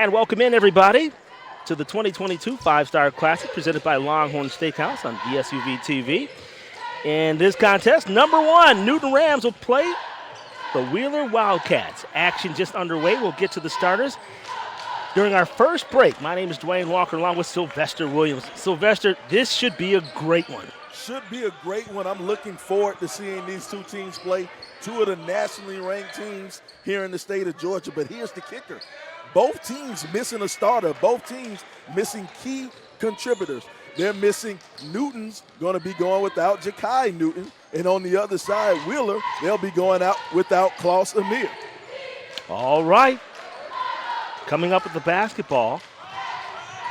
And welcome in, everybody, to the 2022 Five-Star Classic presented by Longhorn Steakhouse on the SUVtv. In this contest, number one, Newton Rams will play the Wheeler Wildcats. Action just underway. We'll get to the starters during our first break. My name is Dwayne Walker along with Sylvester Williams. Sylvester, this should be a great one. Should be a great one. I'm looking forward to seeing these two teams play, two of the nationally ranked teams here in the state of Georgia. But here's the kicker. Both teams missing a starter. Both teams missing key contributors. They're missing Newton's going to be going without Ja'Kai Newton. And on the other side, Wheeler, they'll be going out without Klaus Amir. All right. Coming up with the basketball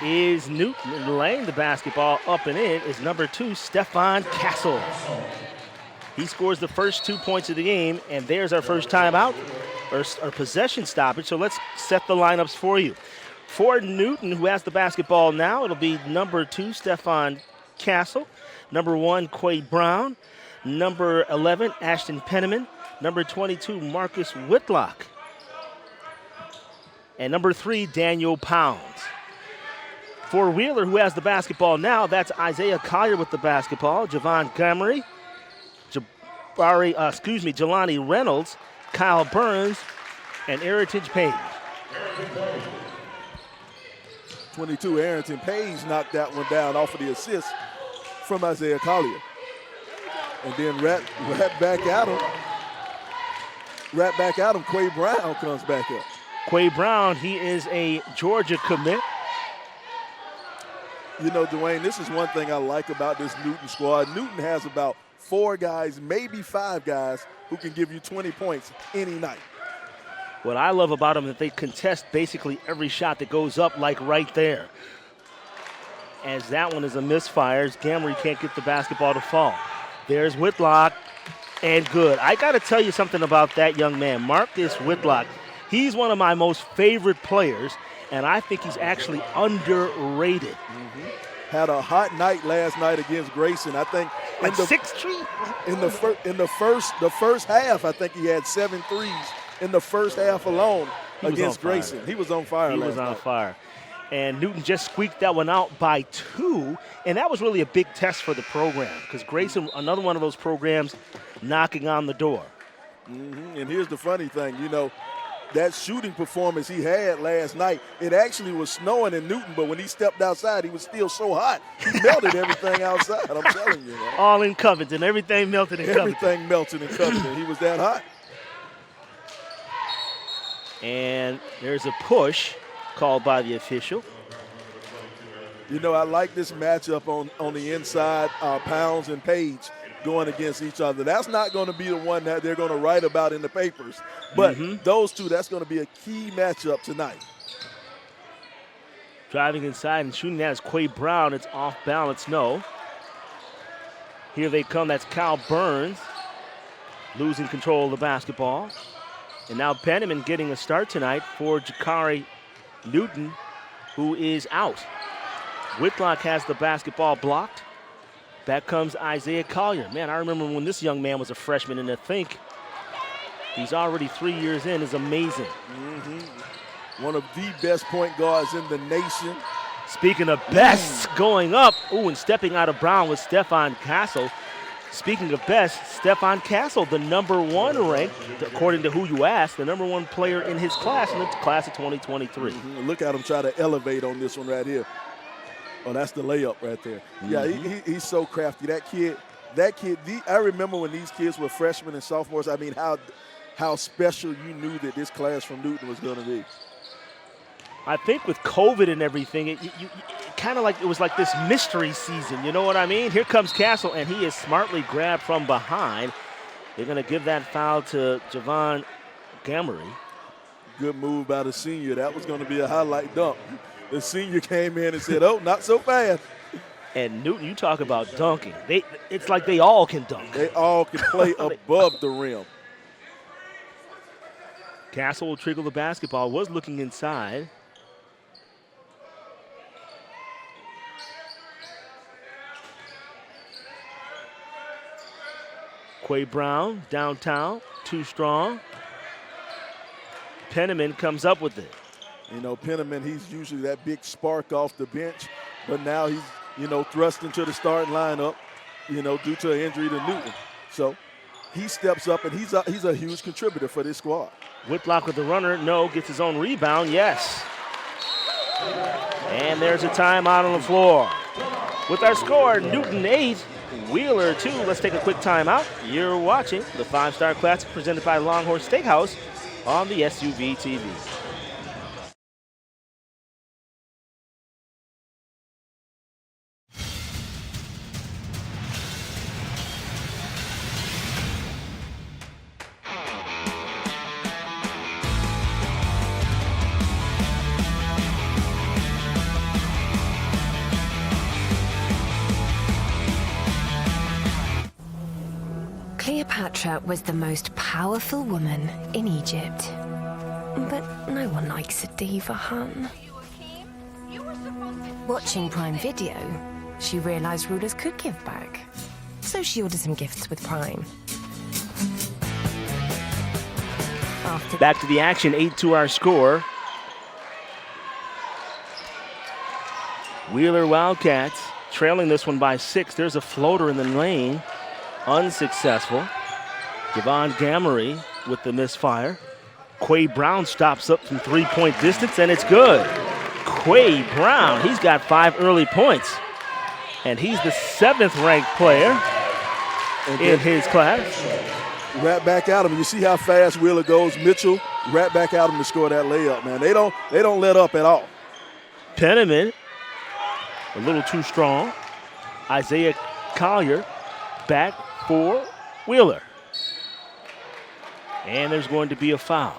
is Newton, and laying the basketball up and in is number 2, Stephon Castle. He scores the first 2 points of the game, and there's our first timeout, or possession stoppage. So let's set the lineups for you. For Newton, who has the basketball now, it'll be number 2, Stephon Castle, number 1, Quay Brown, number 11, Ashton Penniman, number 22, Marcus Whitlock, and number 3, Daniel Pounds. For Wheeler, who has the basketball now, that's Isaiah Collier with the basketball, Javon Montgomery, Jelani Reynolds, Kyle Burns, and Heritage Page. 22, Arrington Page knocked that one down off of the assist from Isaiah Collier. And then right back at him, Quay Brown comes back up. Quay Brown, he is a Georgia commit. You know, Dwayne, this is one thing I like about this Newton squad. Newton has about 4 guys, maybe 5 guys, who can give you 20 points any night. What I love about them is that they contest basically every shot that goes up, like right there. As that one is a misfire, as Montgomery can't get the basketball to fall. There's Whitlock, and good. I got to tell you something about that young man, Marcus Whitlock. He's one of my most favorite players, and I think he's actually underrated. Had a hot night last night against Grayson. I think in the first half, I think he had 7 threes in the first half alone against Grayson. He was on fire. He was on fire. And Newton just squeaked that one out by 2, and that was really a big test for the program because Grayson, another one of those programs knocking on the door. And here's the funny thing, you know, that shooting performance he had last night, it actually was snowing in Newton, but when he stepped outside, he was still so hot. He melted everything outside, I'm telling you. Man. All in Covington. Everything melted in Covington. Everything melted in Covington. He was that hot. And there's a push called by the official. You know, I like this matchup on the inside, Pounds and Page going against each other. That's not going to be the one that they're going to write about in the papers. But those two, that's going to be a key matchup tonight. Driving inside and shooting that is Quay Brown. It's off balance, no. Here they come, that's Kyle Burns losing control of the basketball. And now Penniman getting a start tonight for Ja'Kai Newton, who is out. Whitlock has the basketball blocked. Back comes Isaiah Collier. Man, I remember when this young man was a freshman, and to think he's already 3 years in is amazing. One of the best point guards in the nation. Speaking of best, going up, and stepping out of Brown with Stephon Castle. Speaking of best, Stephon Castle, the number 1 ranked, according to who you ask, the number 1 player in his class in the class of 2023. Look at him try to elevate on this one right here. Oh, that's the layup right there. Yeah, he's so crafty. That kid, I remember when these kids were freshmen and sophomores, I mean, how special you knew that this class from Newton was going to be. I think with COVID and everything, it kind of like it was like this mystery season. You know what I mean? Here comes Castle, and he is smartly grabbed from behind. They're going to give that foul to Javon Montgomery. Good move by the senior. That was going to be a highlight dunk. The senior came in and said, oh, not so fast. And Newton, you talk about dunking. It's like they all can dunk. They all can play above the rim. Castle will trickle the basketball, was looking inside. Quay Brown, downtown, too strong. Penniman comes up with it. You know, Penniman, he's usually that big spark off the bench, but now he's, you know, thrust into the starting lineup, you know, due to an injury to Newton. So he steps up, and he's a huge contributor for this squad. Whitlock with the runner, no, gets his own rebound, yes. And there's a timeout on the floor. With our score, Newton 8, Wheeler 2. Let's take a quick timeout. You're watching the 5-Star Classic presented by Longhorn Steakhouse on the SUVtv. Cleopatra was the most powerful woman in Egypt. But no one likes a diva, hun. Watching Prime Video, she realized rulers could give back. So she ordered some gifts with Prime. Back to the action, 8 our score. Wheeler Wildcats trailing this one by 6. There's a floater in the lane. Unsuccessful. Javon Gamery with the misfire. Quay Brown stops up from 3-point distance, and it's good. Quay Brown, he's got 5 early points. And he's the 7th ranked player in his class. Right back at him. You see how fast Wheeler goes. Mitchell, right back at him to score that layup, man. They don't let up at all. Penniman, a little too strong. Isaiah Collier back for Wheeler. And there's going to be a foul.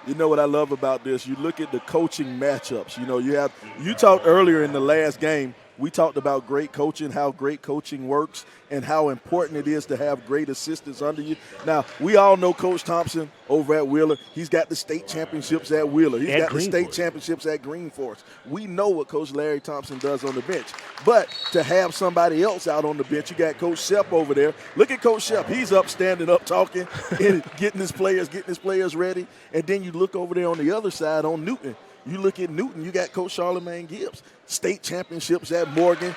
You know what I love about this? You look at the coaching matchups. You know, you talked earlier in the last game, we talked about great coaching, how great coaching works, and how important it is to have great assistants under you. Now, we all know Coach Thompson over at Wheeler. He's got the state championships at Wheeler. He's got the state championships at Green Forest. We know what Coach Larry Thompson does on the bench. But to have somebody else out on the bench, you got Coach Shep over there. Look at Coach Shep. He's up, standing up, talking, and getting his players ready. And then you look over there on the other side on Newton. You look at Newton, you got Coach Charlemagne Gibbs, state championships at Morgan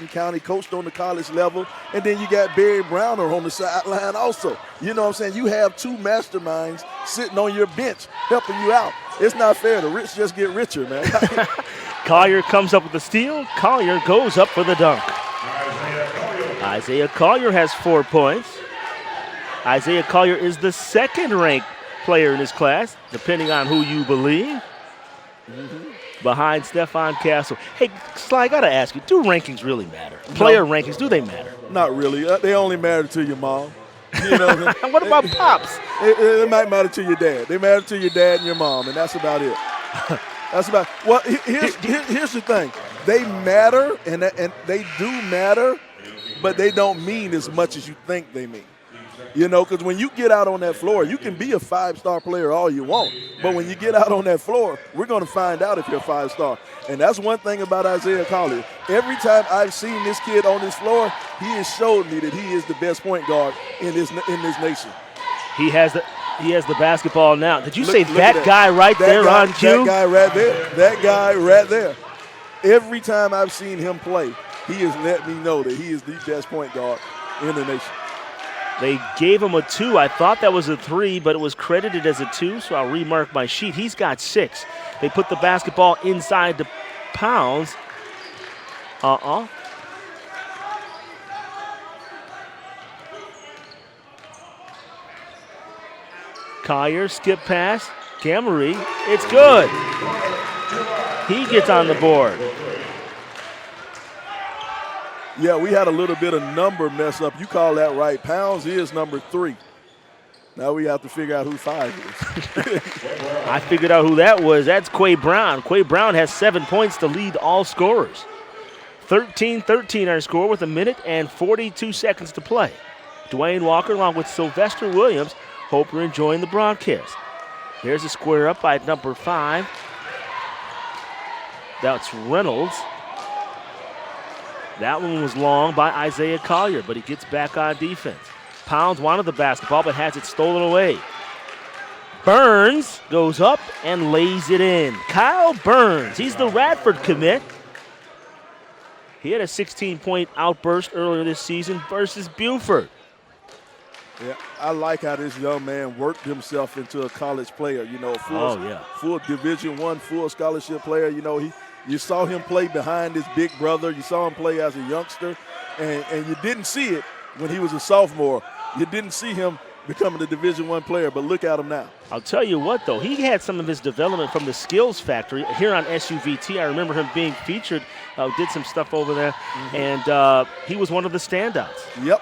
County, coached on the college level. And then you got Barry Browner on the sideline also. You know what I'm saying? You have 2 masterminds sitting on your bench helping you out. It's not fair. The rich just get richer, man. Collier comes up with the steal. Collier goes up for the dunk. Isaiah Collier has 4 points. Isaiah Collier is the 2nd ranked player in his class, depending on who you believe. Behind Stephon Castle. Hey, Sly, I got to ask you, do rankings really matter? Player rankings, do they matter? Not really. They only matter to your mom. You know, what about Pops? It might matter to your dad. They matter to your dad and your mom, and that's about it. That's about – well, here's the thing. They matter, and they do matter, but they don't mean as much as you think they mean. You know, because when you get out on that floor, you can be a 5-star player all you want. But when you get out on that floor, we're going to find out if you're a 5-star. And that's one thing about Isaiah Collier. Every time I've seen this kid on this floor, he has showed me that he is the best point guard in this nation. He has the basketball now. Did you say that guy right there on cue? That guy right there. That guy right there. Every time I've seen him play, he has let me know that he is the best point guard in the nation. They gave him a 2. I thought that was a 3, but it was credited as a 2, so I'll remark my sheet. He's got 6. They put the basketball inside the Pounds. Collier, skip pass. Gamery, it's good. He gets on the board. Yeah, we had a little bit of number mess up. You call that right. Pounds is number 3. Now we have to figure out who 5 is. I figured out who that was. That's Quay Brown. Quay Brown has 7 points to lead all scorers. 13-13 our score with 1 minute and 42 seconds to play. Dwayne Walker along with Sylvester Williams. Hope you're enjoying the broadcast. There's a square up by number 5. That's Reynolds. That one was long by Isaiah Collier, but he gets back on defense. Pounds wanted the basketball, but has it stolen away. Burns goes up and lays it in. Kyle Burns, he's the Radford commit. He had a 16-point outburst earlier this season versus Buford. Yeah, I like how this young man worked himself into a college player. You know, full Division I, full scholarship player. You know, you saw him play behind his big brother. You saw him play as a youngster, and you didn't see it when he was a sophomore. You didn't see him becoming a Division I player, but look at him now. I'll tell you what, though, he had some of his development from the Skills Factory here on SUVT. I remember him being featured, did some stuff over there, and he was one of the standouts. Yep.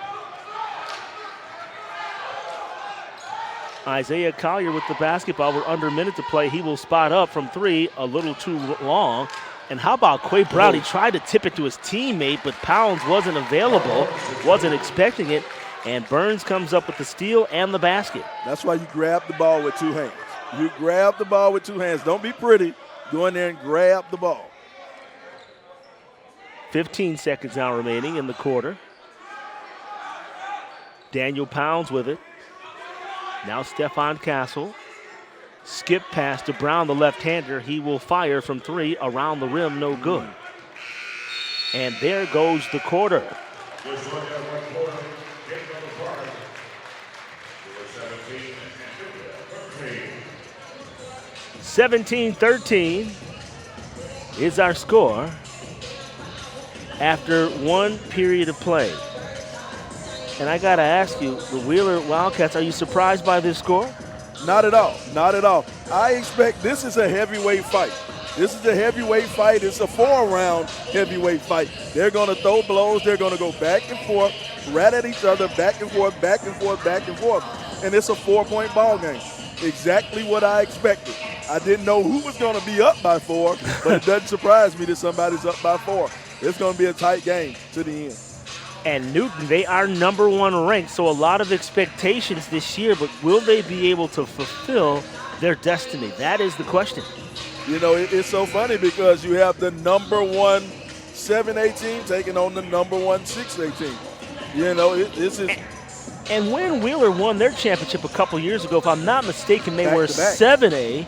Isaiah Collier with the basketball. We're under a minute to play. He will spot up from three, a little too long. And how about Quay Brown? He tried to tip it to his teammate, but Pounds wasn't available, wasn't expecting it. And Burns comes up with the steal and the basket. That's why you grab the ball with two hands. You grab the ball with two hands. Don't be pretty. Go in there and grab the ball. 15 seconds now remaining in the quarter. Daniel Pounds with it. Now Stephon Castle. Skip pass to Brown, the left-hander. He will fire from three around the rim, no good. And there goes the quarter. 17-13 is our score after one period of play. And I got to ask you, the Wheeler Wildcats, are you surprised by this score? Not at all. Not at all. I expect this is a heavyweight fight. This is a heavyweight fight. It's a 4-round heavyweight fight. They're going to throw blows. They're going to go back and forth, right at each other, back and forth, back and forth, back and forth. And it's a 4-point ball game. Exactly what I expected. I didn't know who was going to be up by 4, but it doesn't surprise me that somebody's up by 4. It's going to be a tight game to the end. And Newton, they are number 1 ranked, so a lot of expectations this year, but will they be able to fulfill their destiny? That is the question. You know, it's so funny because you have the number 1 7A team taking on the number 1 6A team. You know, this is... And when Wheeler won their championship a couple years ago, if I'm not mistaken, they were 7A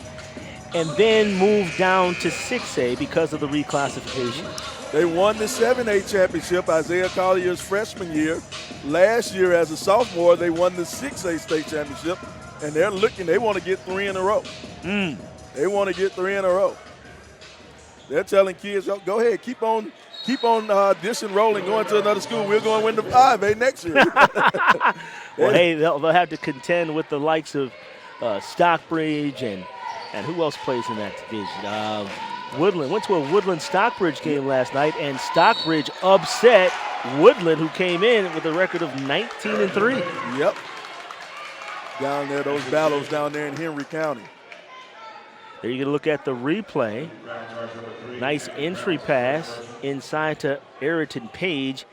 and then moved down to 6A because of the reclassification. They won the 7A championship Isaiah Collier's freshman year. Last year as a sophomore, they won the 6A state championship, and they want to get 3 in a row. They want to get 3 in a row. They're telling kids, go ahead, keep on disenrolling, going to another school. We're going to win the 5A next year. Well, hey, they'll have to contend with the likes of Stockbridge and who else plays in that division? Woodland. Went to a Woodland-Stockbridge game last night, and Stockbridge upset Woodland, who came in with a record of 19-3. Yep. Down there, those battles down there in Henry County. There you can look at the replay. Nice entry pass inside to Ayrton Page,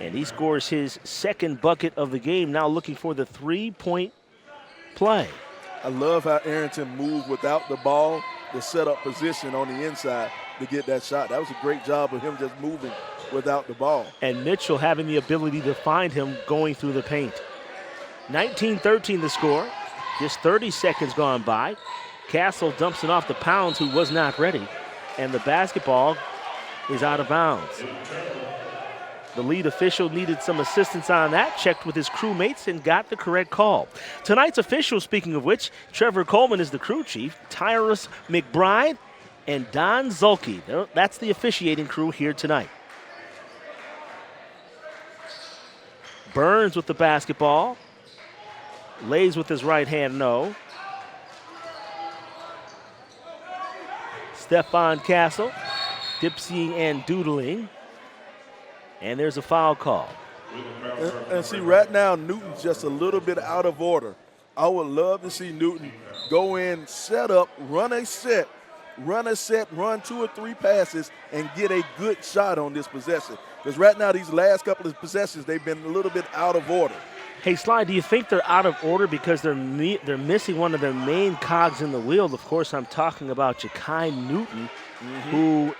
and he scores his second bucket of the game, now looking for the 3-point play. I love how Ayrton moved without the ball, the setup position on the inside to get that shot. That was a great job of him just moving without the ball. And Mitchell having the ability to find him going through the paint. 19-13 the score. Just 30 seconds gone by. Castle dumps it off to Pounds, who was not ready. And the basketball is out of bounds. The lead official needed some assistance on that, checked with his crewmates, and got the correct call. Tonight's official, speaking of which, Trevor Coleman is the crew chief, Tyrus McBride, and Don Zulke. That's the officiating crew here tonight. Burns with the basketball. Lays with his right hand, no. Stephon Castle, dipsying and doodling. And there's a foul call. And see, right now, Newton's just a little bit out of order. I would love to see Newton go in, set up, run 2 or 3 passes, and get a good shot on this possession. Because right now, these last couple of possessions, they've been a little bit out of order. Hey, Sly, do you think they're out of order because they're missing one of their main cogs in the wheel? Of course, I'm talking about Ja'Kai Newton, who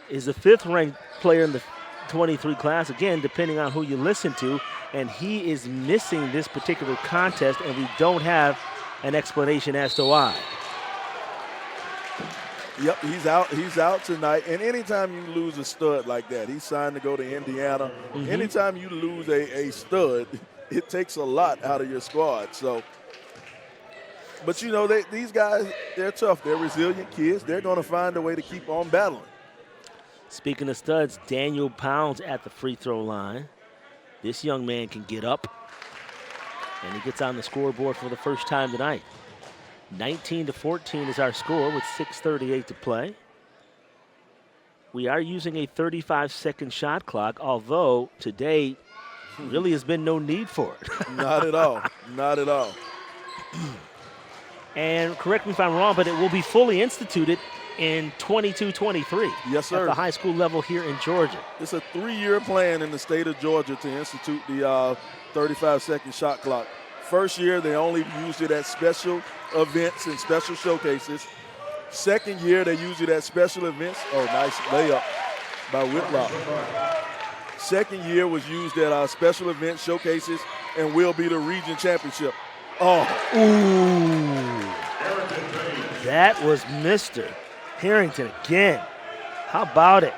is the 5th-ranked player in the 23 class, again, depending on who you listen to, and he is missing this particular contest, and we don't have an explanation as to why. Yep, he's out. He's out tonight. And anytime you lose a stud like that, he's signed to go to Indiana. Anytime you lose a stud, it takes a lot out of your squad. So, but you know, these guys, they're tough. They're resilient kids. They're going to find a way to keep on battling. Speaking of studs, Daniel Pounds at the free throw line. This young man can get up, and he gets on the scoreboard for the first time tonight. 19-14 is our score with 6:38 to play. We are using a 35-second shot clock, although today really has been no need for it. Not at all. Not at all. And correct me if I'm wrong, but it will be fully instituted in 22-23. Yes, sir. At the high school level here in Georgia. It's a 3-year plan in the state of Georgia to institute the 35-second shot clock. First year, they only used it at special events and special showcases. Second year, they used it at special events. Oh, nice layup by Whitlock. Second year was used at special event showcases and will be the region championship. Oh. Ooh. That was Mr. Harrington again. How about it?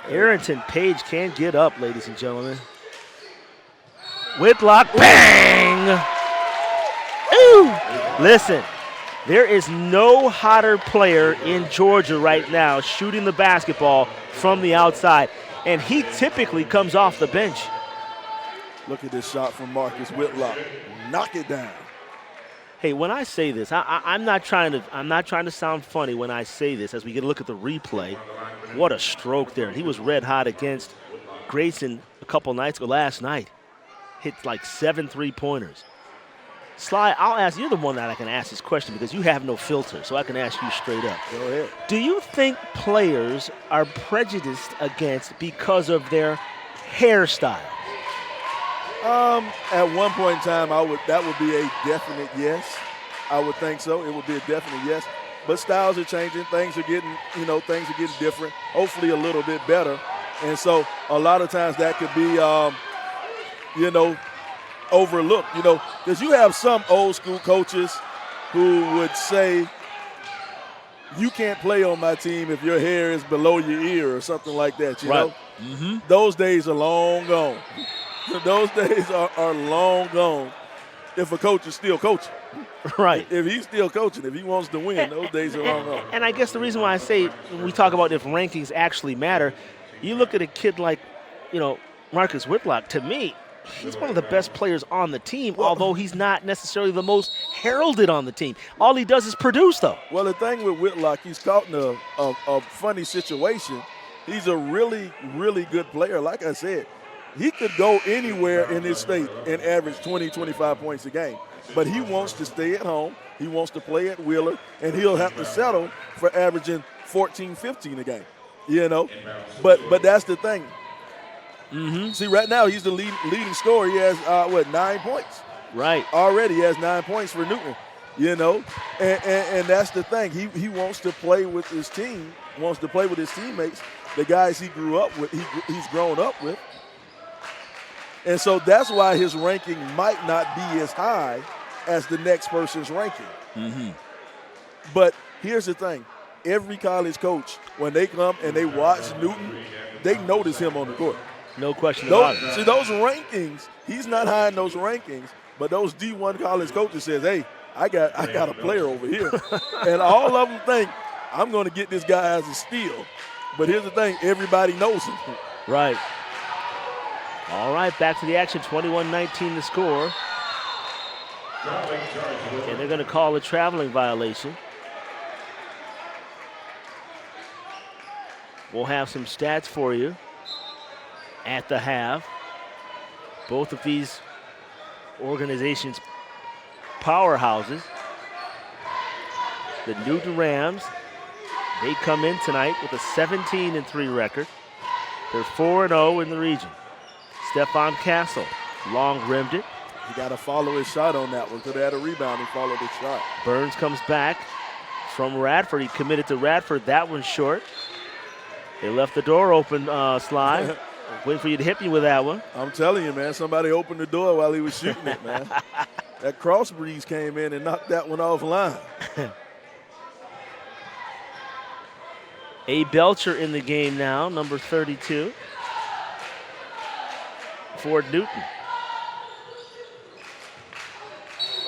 Harrington Page can't get up, ladies and gentlemen. Whitlock, bang! Ooh! Listen, there is no hotter player in Georgia right now shooting the basketball from the outside, and he typically comes off the bench. Look at this shot from Marcus Whitlock. Knock it down. Hey, when I say this, I'm not trying to sound funny when I say this. As we get a look at the replay, what a stroke there! And he was red hot against Grayson a couple nights ago. Last night, hit like 7 3-pointers. Sly, I'll ask you're the one that I can ask this question because you have no filter, so I can ask you straight up. Go ahead. Do you think players are prejudiced against because of their hairstyle? At one point in time, that would be a definite yes. I would think so. It would be a definite yes. But styles are changing. Things are getting different. Hopefully a little bit better. And so a lot of times that could be, overlooked. Because you have some old school coaches who would say, you can't play on my team if your hair is below your ear or something like that. You know, those days are long gone. Those days are long gone if a coach is still coaching. Right. If he's still coaching, if he wants to win, those days are long gone. And I guess the reason why I say when we talk about if rankings actually matter, you look at a kid like, Marcus Whitlock, to me, he's one of the best players on the team, although he's not necessarily the most heralded on the team. All he does is produce, though. Well, the thing with Whitlock, he's caught in a funny situation. He's a really, really good player. Like I said, he could go anywhere in this state and average 20, 25 points a game. But he wants to stay at home. He wants to play at Wheeler, and he'll have to settle for averaging 14, 15 a game. But that's the thing. See, right now he's the leading scorer. He has 9 points. Right. Already he has 9 points for Newton. And that's the thing. He wants to play with his team. Wants to play with his teammates, the guys he grew up with. He's grown up with. And so that's why his ranking might not be as high as the next person's ranking. But here's the thing. Every college coach, when they come and they watch Newton, they notice him on the court. No question about it. See, those rankings, he's not high in those rankings, but those D1 college coaches says, hey, I got a player over here. And all of them think, I'm going to get this guy as a steal. But here's the thing, everybody knows him. Right. All right, back to the action, 21-19 the score. And they're going to call a traveling violation. We'll have some stats for you at the half. Both of these organizations' powerhouses. The Newton Rams, they come in tonight with a 17-3 record. They're 4-0 in the region. Stephon Castle, long rimmed it. He got to follow his shot on that one. Could have had a rebound and followed his shot. Burns comes back from Radford. He committed to Radford. That one's short. They left the door open, Sly. Waiting for you to hit me with that one. I'm telling you, man, somebody opened the door while he was shooting it, man. That cross breeze came in and knocked that one offline. A Belcher in the game now, number 32. For Newton.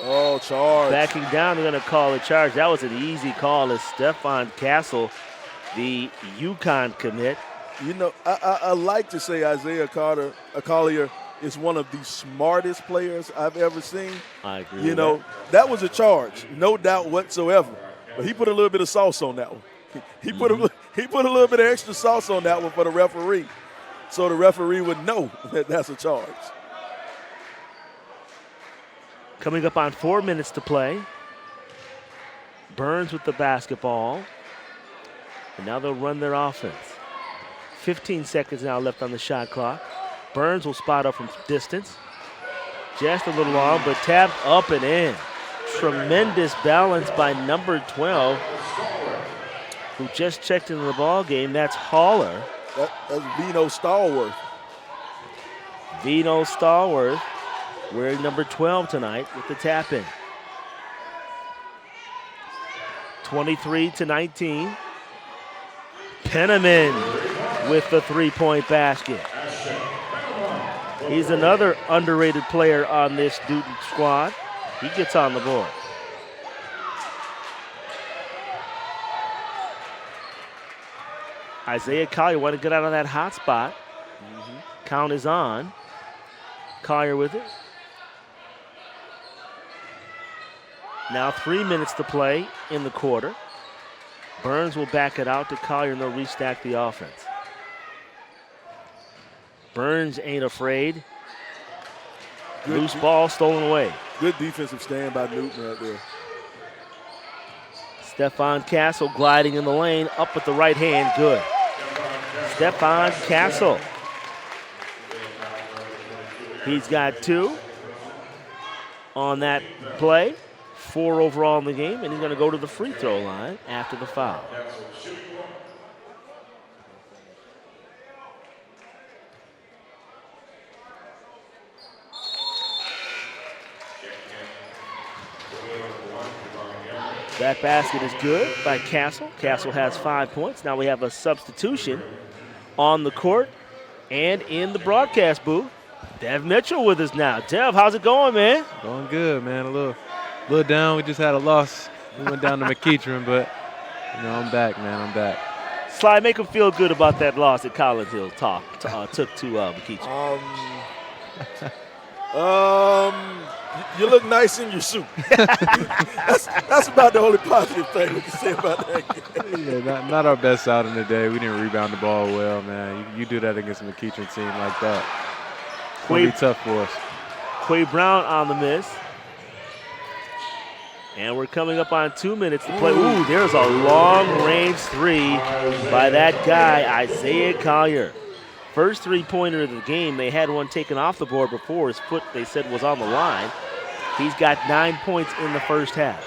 Oh, charge. Backing down, they're going to call a charge. That was an easy call as Stephon Castle, the UConn commit. You know, I like to say Isaiah Collier is one of the smartest players I've ever seen. I agree. You know, that was a charge, no doubt whatsoever. But he put a little bit of sauce on that one. He put a little bit of extra sauce on that one for the referee, so the referee would know that that's a charge. Coming up on 4 minutes to play. Burns with the basketball. And now they'll run their offense. 15 seconds now left on the shot clock. Burns will spot up from distance. Just a little long, but tapped up and in. Tremendous balance by number 12, who just checked into the ball game. That's Haller. That's Vino Stallworth. Vino Stallworth, wearing number 12 tonight with the tap in. 23-19. Penniman with the three-point basket. He's another underrated player on this Newton squad. He gets on the board. Isaiah Collier want to get out of that hot spot. Count is on. Collier with it. Now 3 minutes to play in the quarter. Burns will back it out to Collier and they'll restack the offense. Burns ain't afraid. Loose ball stolen away. Good defensive stand by Newton right there. Stephon Castle gliding in the lane, up with the right hand, good. Stephon Castle. He's got 2 on that play, 4 overall in the game, and he's going to go to the free throw line after the foul. That basket is good by Castle. Castle has 5 points. Now we have a substitution on the court and in the broadcast booth. Dev Mitchell with us now. Dev, how's it going, man? Going good, man. A little down. We just had a loss. We went down to McEachern, but you know, I'm back, man. I'm back. Sly, make him feel good about that loss that Collins Hill took to McEachern. You look nice in your suit. that's about the only positive thing we can say about that game. Yeah, not our best outing today. We didn't rebound the ball well, man. You do that against a McEachern team like that. It's going to be tough for us. Quay Brown on the miss. And we're coming up on 2 minutes to play. Ooh, there's a long-range 3 by that guy, Isaiah Collier. First three-pointer of the game. They had one taken off the board before. His foot, they said, was on the line. He's got 9 points in the first half.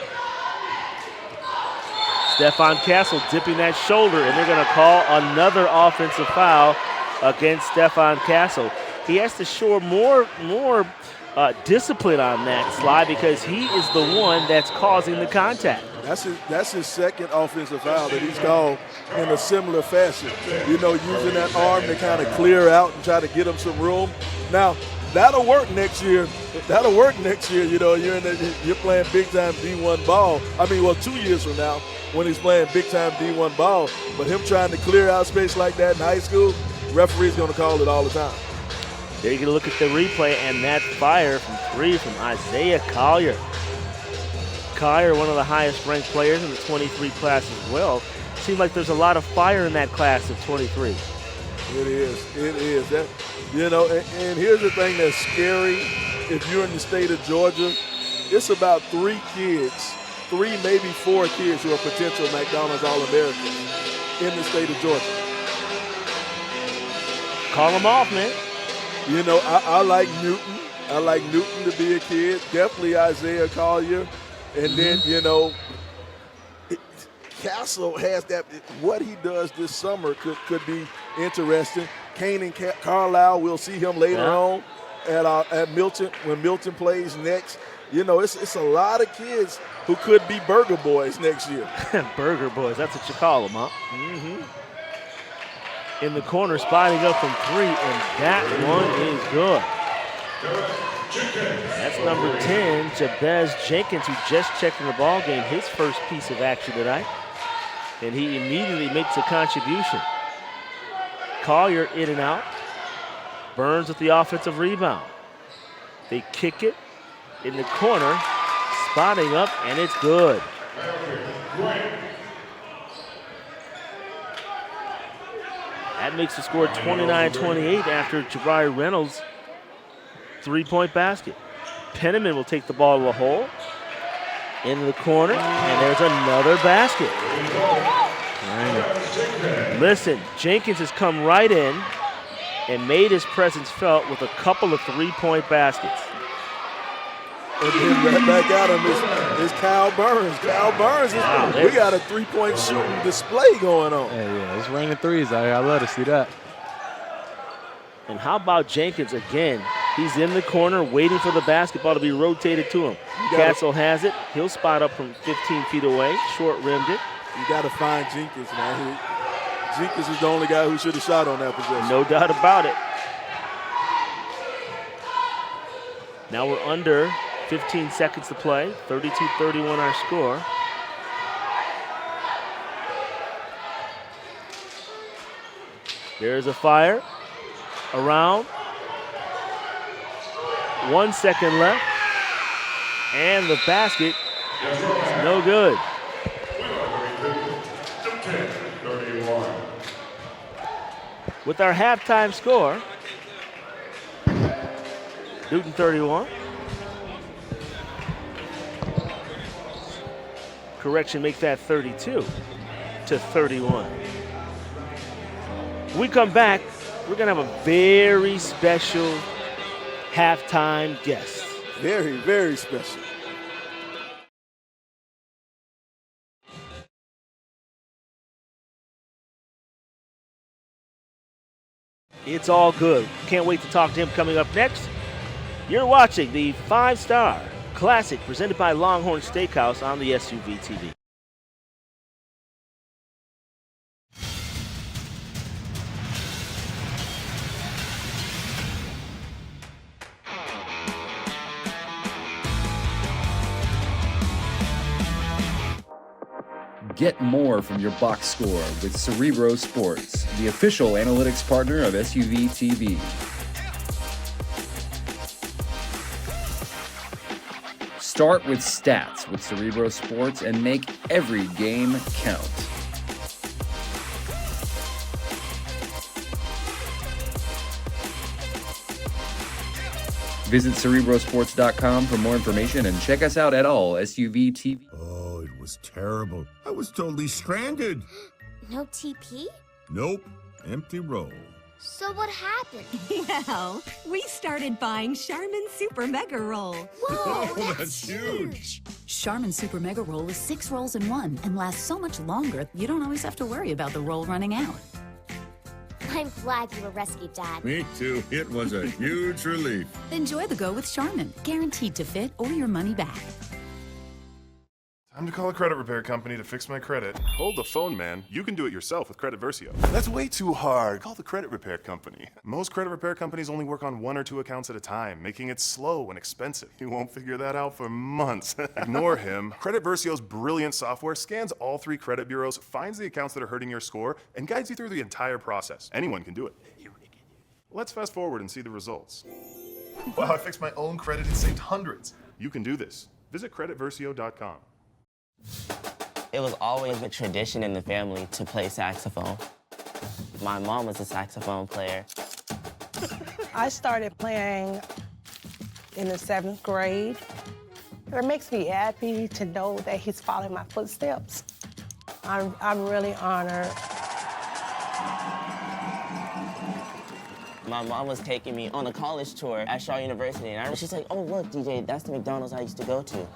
Stephon Castle dipping that shoulder, and they're going to call another offensive foul against Stephon Castle. He has to show more discipline on that, Sly, because he is the one that's causing the contact. That's his second offensive foul that he's called in a similar fashion. You know, using that arm to kind of clear out and try to get him some room. Now, that'll work next year. That'll work next year. You know, you're playing big-time D1 ball. 2 years from now when he's playing big-time D1 ball. But him trying to clear out space like that in high school, referee's going to call it all the time. There you can look at the replay, and that fire from 3 from Isaiah Collier. Collier, one of the highest-ranked players in the 23 class as well. Seems like there's a lot of fire in that class of 23. It is. That, you know, and here's the thing that's scary. If you're in the state of Georgia, it's about 3 maybe 4 kids who are potential McDonald's All-Americans in the state of Georgia. Call them off, man. You know, I like Newton. I like Newton to be a kid. Definitely Isaiah Collier. And then, you know, Castle has that. What he does this summer could be interesting. Kane and Carlisle, we'll see him later on at Milton when Milton plays next. You know, it's a lot of kids who could be Burger Boys next year. Burger Boys, that's what you call them, huh? In the corner, spotting up from 3, and that one is good. That's number 10, Jabez Jenkins, who just checked in the ball game, his first piece of action tonight. And he immediately makes a contribution. Collier in and out. Burns with the offensive rebound. They kick it in the corner, spotting up, and it's good. That makes the score 29-28 after Jabari Reynolds' three-point basket. Penniman will take the ball to the hole. Into the corner, and there's another basket. Listen, Jenkins has come right in and made his presence felt with a couple of three-point baskets. And then right back at him is Kyle Burns. Kyle Burns, we got a three-point shooting display going on. Yeah, it's raining threes out here. I love to see that. And how about Jenkins again? He's in the corner waiting for the basketball to be rotated to him. Castle has it. He'll spot up from 15 feet away. Short-rimmed it. You got to find Jenkins, man. Jenkins is the only guy who should have shot on that possession. No doubt about it. Now we're under 15 seconds to play. 32-31 our score. There's a fire. Around. 1 second left. And the basket is no good. With our halftime score, Newton 31. Correction, make that 32-31. When we come back, we're going to have a very special halftime guest. Very, very special. It's all good. Can't wait to talk to him coming up next. You're watching the 5-Star Classic presented by Longhorn Steakhouse on the SUVtv. Get more from your box score with Cerebro Sports, the official analytics partner of SUVtv. Start with stats with Cerebro Sports and make every game count. Visit CerebroSports.com for more information and check us out at all SUVtv. Oh, it was terrible. I was totally stranded. No TP? Nope. Empty roll. So what happened? Well, we started buying Charmin Super Mega Roll. Whoa, that's huge. Charmin Super Mega Roll is 6 rolls in one and lasts so much longer, you don't always have to worry about the roll running out. I'm glad you were rescued, Dad. Me too. It was a huge relief. Enjoy the go with Charmin, guaranteed to fit or your money back. Time to call a credit repair company to fix my credit. Hold the phone, man. You can do it yourself with Credit Versio. That's way too hard. Call the credit repair company. Most credit repair companies only work on 1 or 2 accounts at a time, making it slow and expensive. You won't figure that out for months. Ignore him. Credit Versio's brilliant software scans all 3 credit bureaus, finds the accounts that are hurting your score, and guides you through the entire process. Anyone can do it. Let's fast forward and see the results. Wow, I fixed my own credit and saved hundreds. You can do this. Visit creditversio.com. It was always a tradition in the family to play saxophone. My mom was a saxophone player. I started playing in the 7th grade. It makes me happy to know that he's following my footsteps. I'm really honored. My mom was taking me on a college tour at Shaw University, and she's like, oh, look, DJ, that's the McDonald's I used to go to.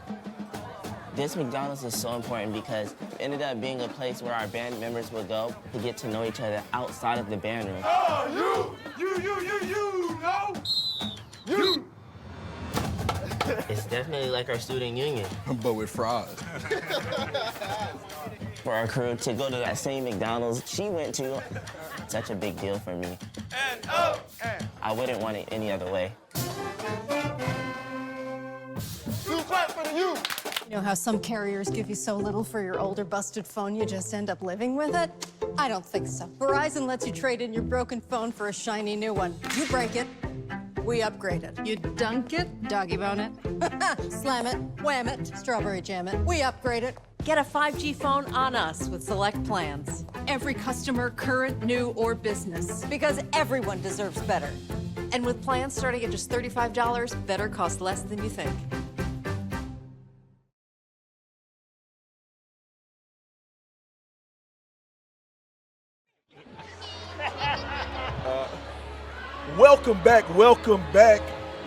This McDonald's is so important because it ended up being a place where our band members would go to get to know each other outside of the band room. Oh, you, no, you. It's definitely like our student union. But with fries. For our crew to go to that same McDonald's she went to, such a big deal for me. I wouldn't want it any other way. You know how some carriers give you so little for your older busted phone you just end up living with it? I don't think so. Verizon lets you trade in your broken phone for a shiny new one. You break it, we upgrade it. You dunk it, doggy bone it, slam it, wham it, strawberry jam it, we upgrade it. Get a 5G phone on us with select plans. Every customer, current, new, or business. Because everyone deserves better. And with plans starting at just $35, better costs less than you think. Welcome back, welcome back.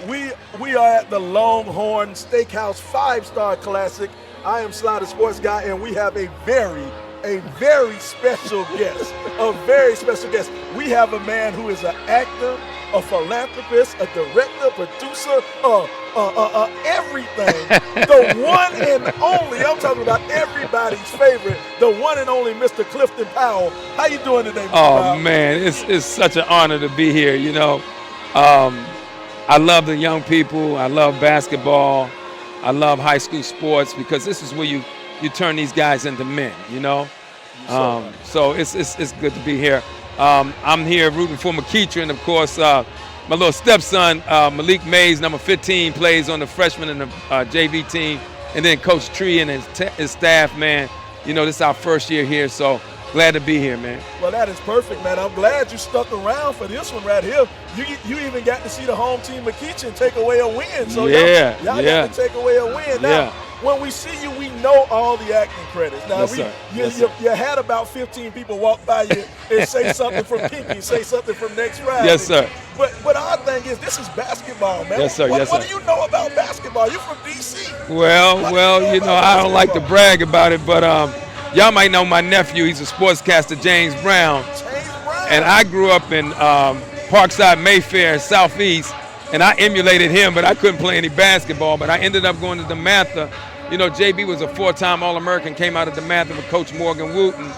We are at the Longhorn Steakhouse 5-Star Classic. I am Sly the Sports Guy, and we have a very special guest, a very special guest. We have a man who is an actor, a philanthropist, a director, producer, everything. The one and only, I'm talking about everybody's favorite, the one and only Mr. Clifton Powell. How you doing today, Mr. Powell? Man, it's such an honor to be here, you know. I love the young people. I love basketball. I love high school sports because this is where you turn these guys into men, you know. So it's good to be here. I'm here rooting for McEachern, of course. My little stepson, Malik Mays, number 15, plays on the freshman and the JV team. And then Coach Tree and his staff, man. You know, this is our first year here, so glad to be here, man. Well, that is perfect, man. I'm glad you stuck around for this one right here. You even got to see the home team McEachern take away a win. So y'all got to take away a win. Now, when we see you, we know all the acting credits. Now, you had about 15 people walk by you and say something from Pinky, say something from Next Friday. Yes, sir. But our thing is, this is basketball, man. Yes, sir. What do you know about basketball? You're from D.C. Well, you know, I don't like to brag about it, but y'all might know my nephew. He's a sportscaster, James Brown. And I grew up in Parkside, Mayfair, Southeast, and I emulated him, but I couldn't play any basketball. But I ended up going to DeMatha. You know, JB was a 4-time All-American, came out of DeMatha with Coach Morgan Wooten.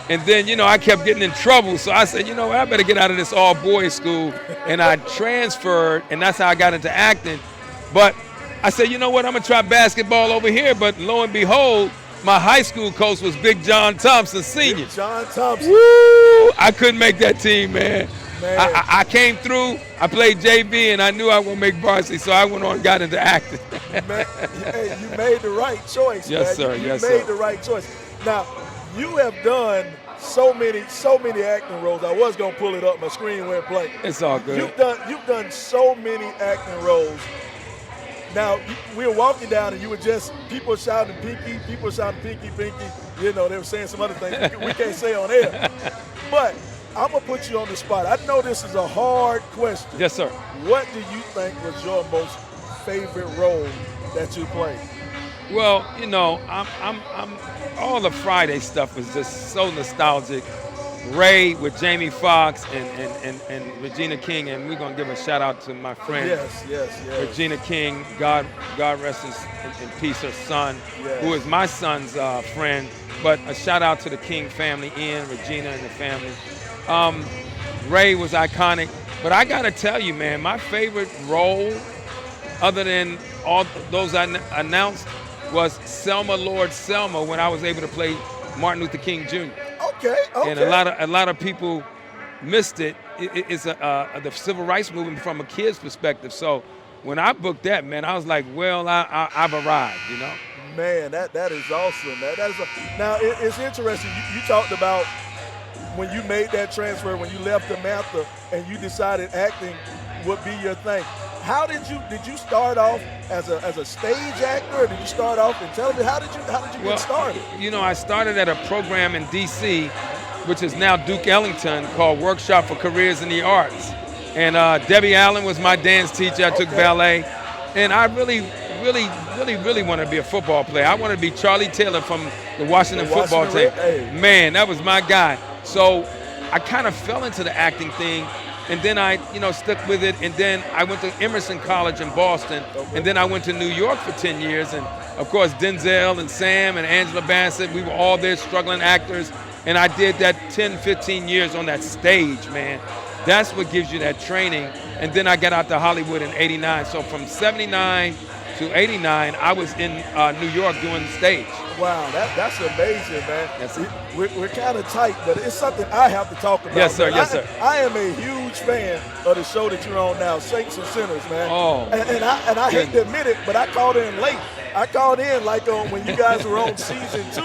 And then, you know, I kept getting in trouble. So I said, you know, I better get out of this all-boys school. And I transferred, and that's how I got into acting. But I said, you know what, I'm going to try basketball over here. But lo and behold, my high school coach was Big John Thompson, Sr. Big John Thompson. Woo! I couldn't make that team, man. I came through, I played JV, and I knew I would make varsity, so I went on and got into acting. Man, hey, you made the right choice, yes, man. Sir. You yes, made sir. the right choice. Now, you have done so many acting roles. I was gonna pull it up, my screen went blank. It's all good. You've done so many acting roles. Now, we were walking down and you were just, people shouting Pinky, Pinky. You know, they were saying some other things we can't say on air. But I'm going to put you on the spot. I know this is a hard question. Yes, sir. What do you think was your most favorite role that you played? Well, you know, I'm all the Friday stuff was just so nostalgic. Ray with Jamie Foxx and Regina King, and we're gonna give a shout out to my friend yes. Regina King. God rest in peace, her son, who is my son's friend. But a shout out to the King family, Ian, Regina, and the family. Ray was iconic, but I gotta tell you, man, my favorite role, other than all those I announced, was Selma Lord Selma when I was able to play Martin Luther King Jr. Okay. And a lot of people missed it. It's the civil rights movement from a kid's perspective. So when I booked that, man, I was like, well, I've arrived, you know. Man, that is awesome. Now it's interesting. You talked about when you made that transfer, when you left DeMatha, and you decided acting would be your thing. How did you start off as a stage actor, or did you start off in television? How did you get started? You know, I started at a program in D.C., which is now Duke Ellington, called Workshop for Careers in the Arts. And Debbie Allen was my dance teacher. I took ballet. And I really wanted to be a football player. I wanted to be Charlie Taylor from the Washington football team. Hey. Man, that was my guy. So I kind of fell into the acting thing. And then I, stuck with it. And then I went to Emerson College in Boston. And then I went to New York for 10 years. And, of course, Denzel and Sam and Angela Bassett, we were all there struggling actors. And I did that 10, 15 years on that stage, man. That's what gives you that training. And then I got out to Hollywood in 89. So from 79 to 89, I was in New York doing the stage. Wow, that's amazing, man. Yes, sir. We're kind of tight, but it's something I have to talk about. Yes, sir. Man. Yes, sir. I am a huge fan of the show that you're on now, Saints and Sinners, man. Oh, and I hate to admit it, but I called in late. I called in like when you guys were on season 2,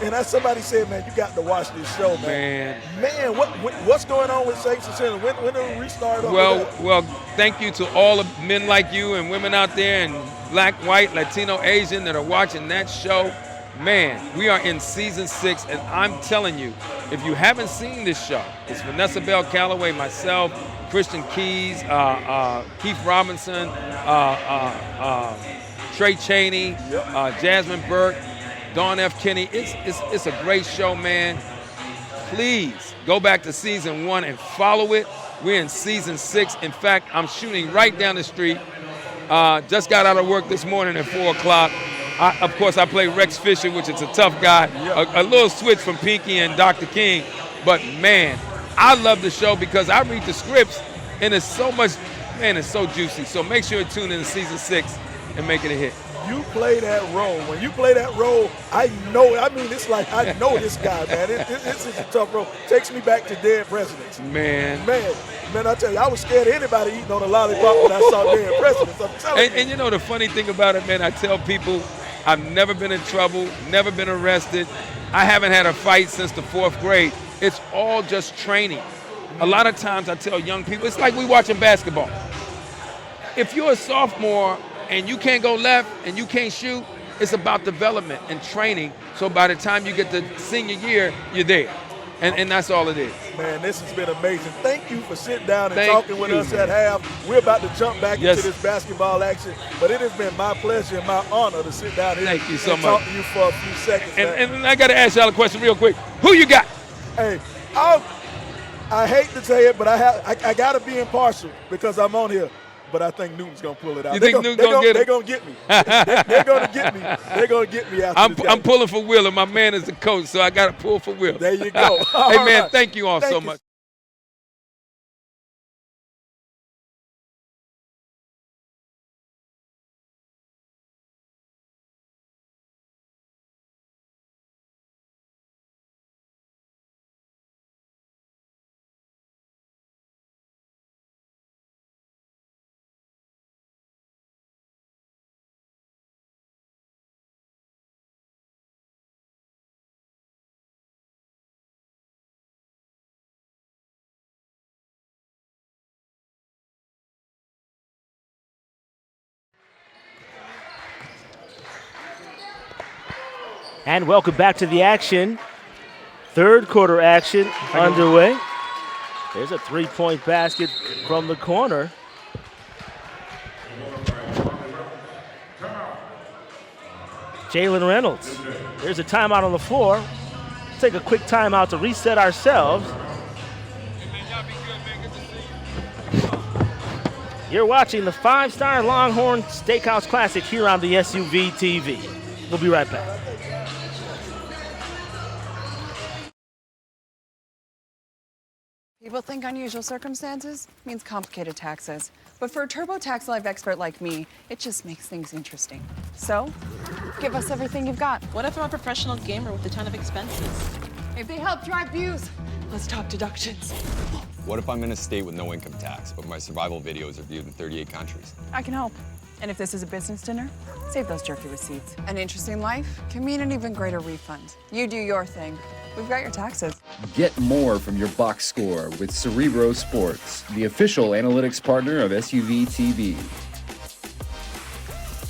and somebody said, man, you got to watch this show, man. Man, what's going on with Saints and Sinners? When do we restart? Well, thank you to all of men like you and women out there, and black, white, Latino, Asian that are watching that show. Man, we are in season 6, and I'm telling you, if you haven't seen this show, it's Vanessa Bell Calloway, myself, Christian Keys, Keith Robinson, Trey Chaney, Jasmine Burke, Dawn F. Kinney. It's a great show, man. Please go back to season 1 and follow it. We're in season 6. In fact, I'm shooting right down the street. Just got out of work this morning at 4 o'clock. Of course, I play Rex Fisher, which is a tough guy. A little switch from Pinky and Dr. King. But, man, I love the show because I read the scripts, and it's so much, man, it's so juicy. So make sure you tune in to season 6 and make it a hit. You play that role. When you play that role, it's like I know this guy, man. This is a tough role. Takes me back to Dead Presidents. Man, I tell you, I was scared of anybody eating on a lollipop when I saw Dead Presidents. I'm telling you. And you know the funny thing about it, man, I tell people I've never been in trouble, never been arrested. I haven't had a fight since the 4th grade. It's all just training. A lot of times I tell young people, it's like we watching basketball. If you're a sophomore and you can't go left and you can't shoot, it's about development and training. So by the time you get to senior year, you're there. And that's all it is. Man, this has been amazing. Thank you for sitting down and talking with us at half. We're about to jump back into this basketball action, but it has been my pleasure and my honor to sit down here and talk to you for a few seconds. And I got to ask y'all a question real quick. Who you got? Hey, I hate to say it, but I got to be impartial because I'm on here. But I think Newton's going to pull it out. You think Newton's going to get it? They're going to get me. They're going to get me. They're going to get me after this game. I'm pulling for Will, and my man is the coach, so I got to pull for Will. There you go. Hey, man, thank you all so much. And welcome back to the action. Third quarter action underway. There's a three-point basket from the corner. Jalen Reynolds. There's a timeout on the floor. Let's take a quick timeout to reset ourselves. You're watching the 5-star Longhorn Steakhouse Classic here on the SUVtv. We'll be right back. People think unusual circumstances means complicated taxes. But for a TurboTax Live expert like me, it just makes things interesting. So, give us everything you've got. What if I'm a professional gamer with a ton of expenses? If they help drive views, let's talk deductions. What if I'm in a state with no income tax, but my survival videos are viewed in 38 countries? I can help. And if this is a business dinner, save those jerky receipts. An interesting life can mean an even greater refund. You do your thing. We've got your taxes. Get more from your box score with Cerebro Sports, the official analytics partner of SUVtv.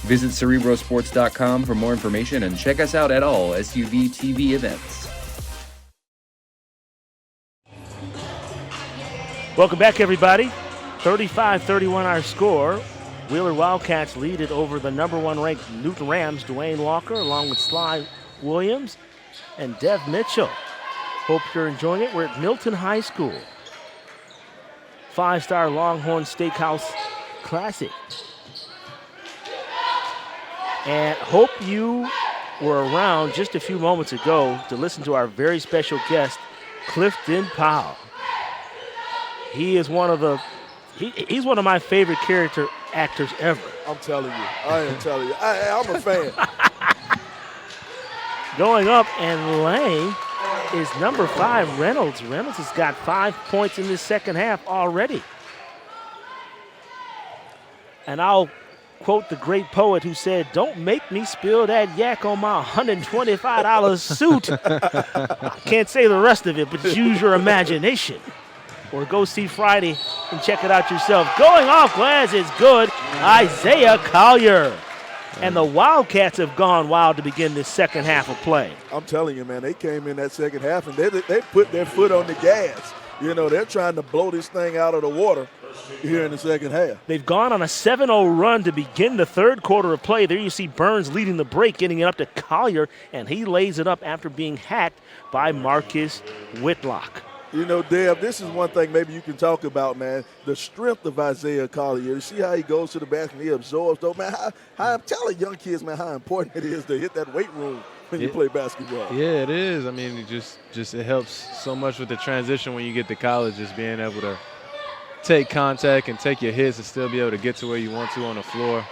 Visit CerebroSports.com for more information and check us out at all SUVtv events. Welcome back, everybody. 35-31 our score. Wheeler Wildcats lead it over the #1 ranked Newton Rams, Dwayne Walker, along with Sly Williams and Dev Mitchell. Hope you're enjoying it. We're at Milton High School. 5-star Longhorn Steakhouse Classic. And hope you were around just a few moments ago to listen to our very special guest, Clifton Powell. He is he's one of my favorite character actors ever. I'm telling you. I am telling you. I'm a fan. Going up and laying is number 5, Reynolds. Reynolds has got 5 points in this second half already. And I'll quote the great poet who said, "Don't make me spill that yak on my $125 suit." I can't say the rest of it, but use your imagination. Or go see Friday and check it out yourself. Going off glass is good, Isaiah Collier. And the Wildcats have gone wild to begin this second half of play. I'm telling you, man, they came in that second half and they put their foot on the gas. You know, they're trying to blow this thing out of the water here in the second half. They've gone on a 7-0 run to begin the third quarter of play. There you see Burns leading the break, getting it up to Collier, and he lays it up after being hacked by Marcus Whitlock. You know, Deb, this is one thing maybe you can talk about, man. The strength of Isaiah Collier. You see how he goes to the basket and he absorbs, though, man. How I'm telling young kids, man, how important it is to hit that weight room when you play basketball. Yeah, it is. I mean, it helps so much with the transition when you get to college, just being able to take contact and take your hits and still be able to get to where you want to on the floor.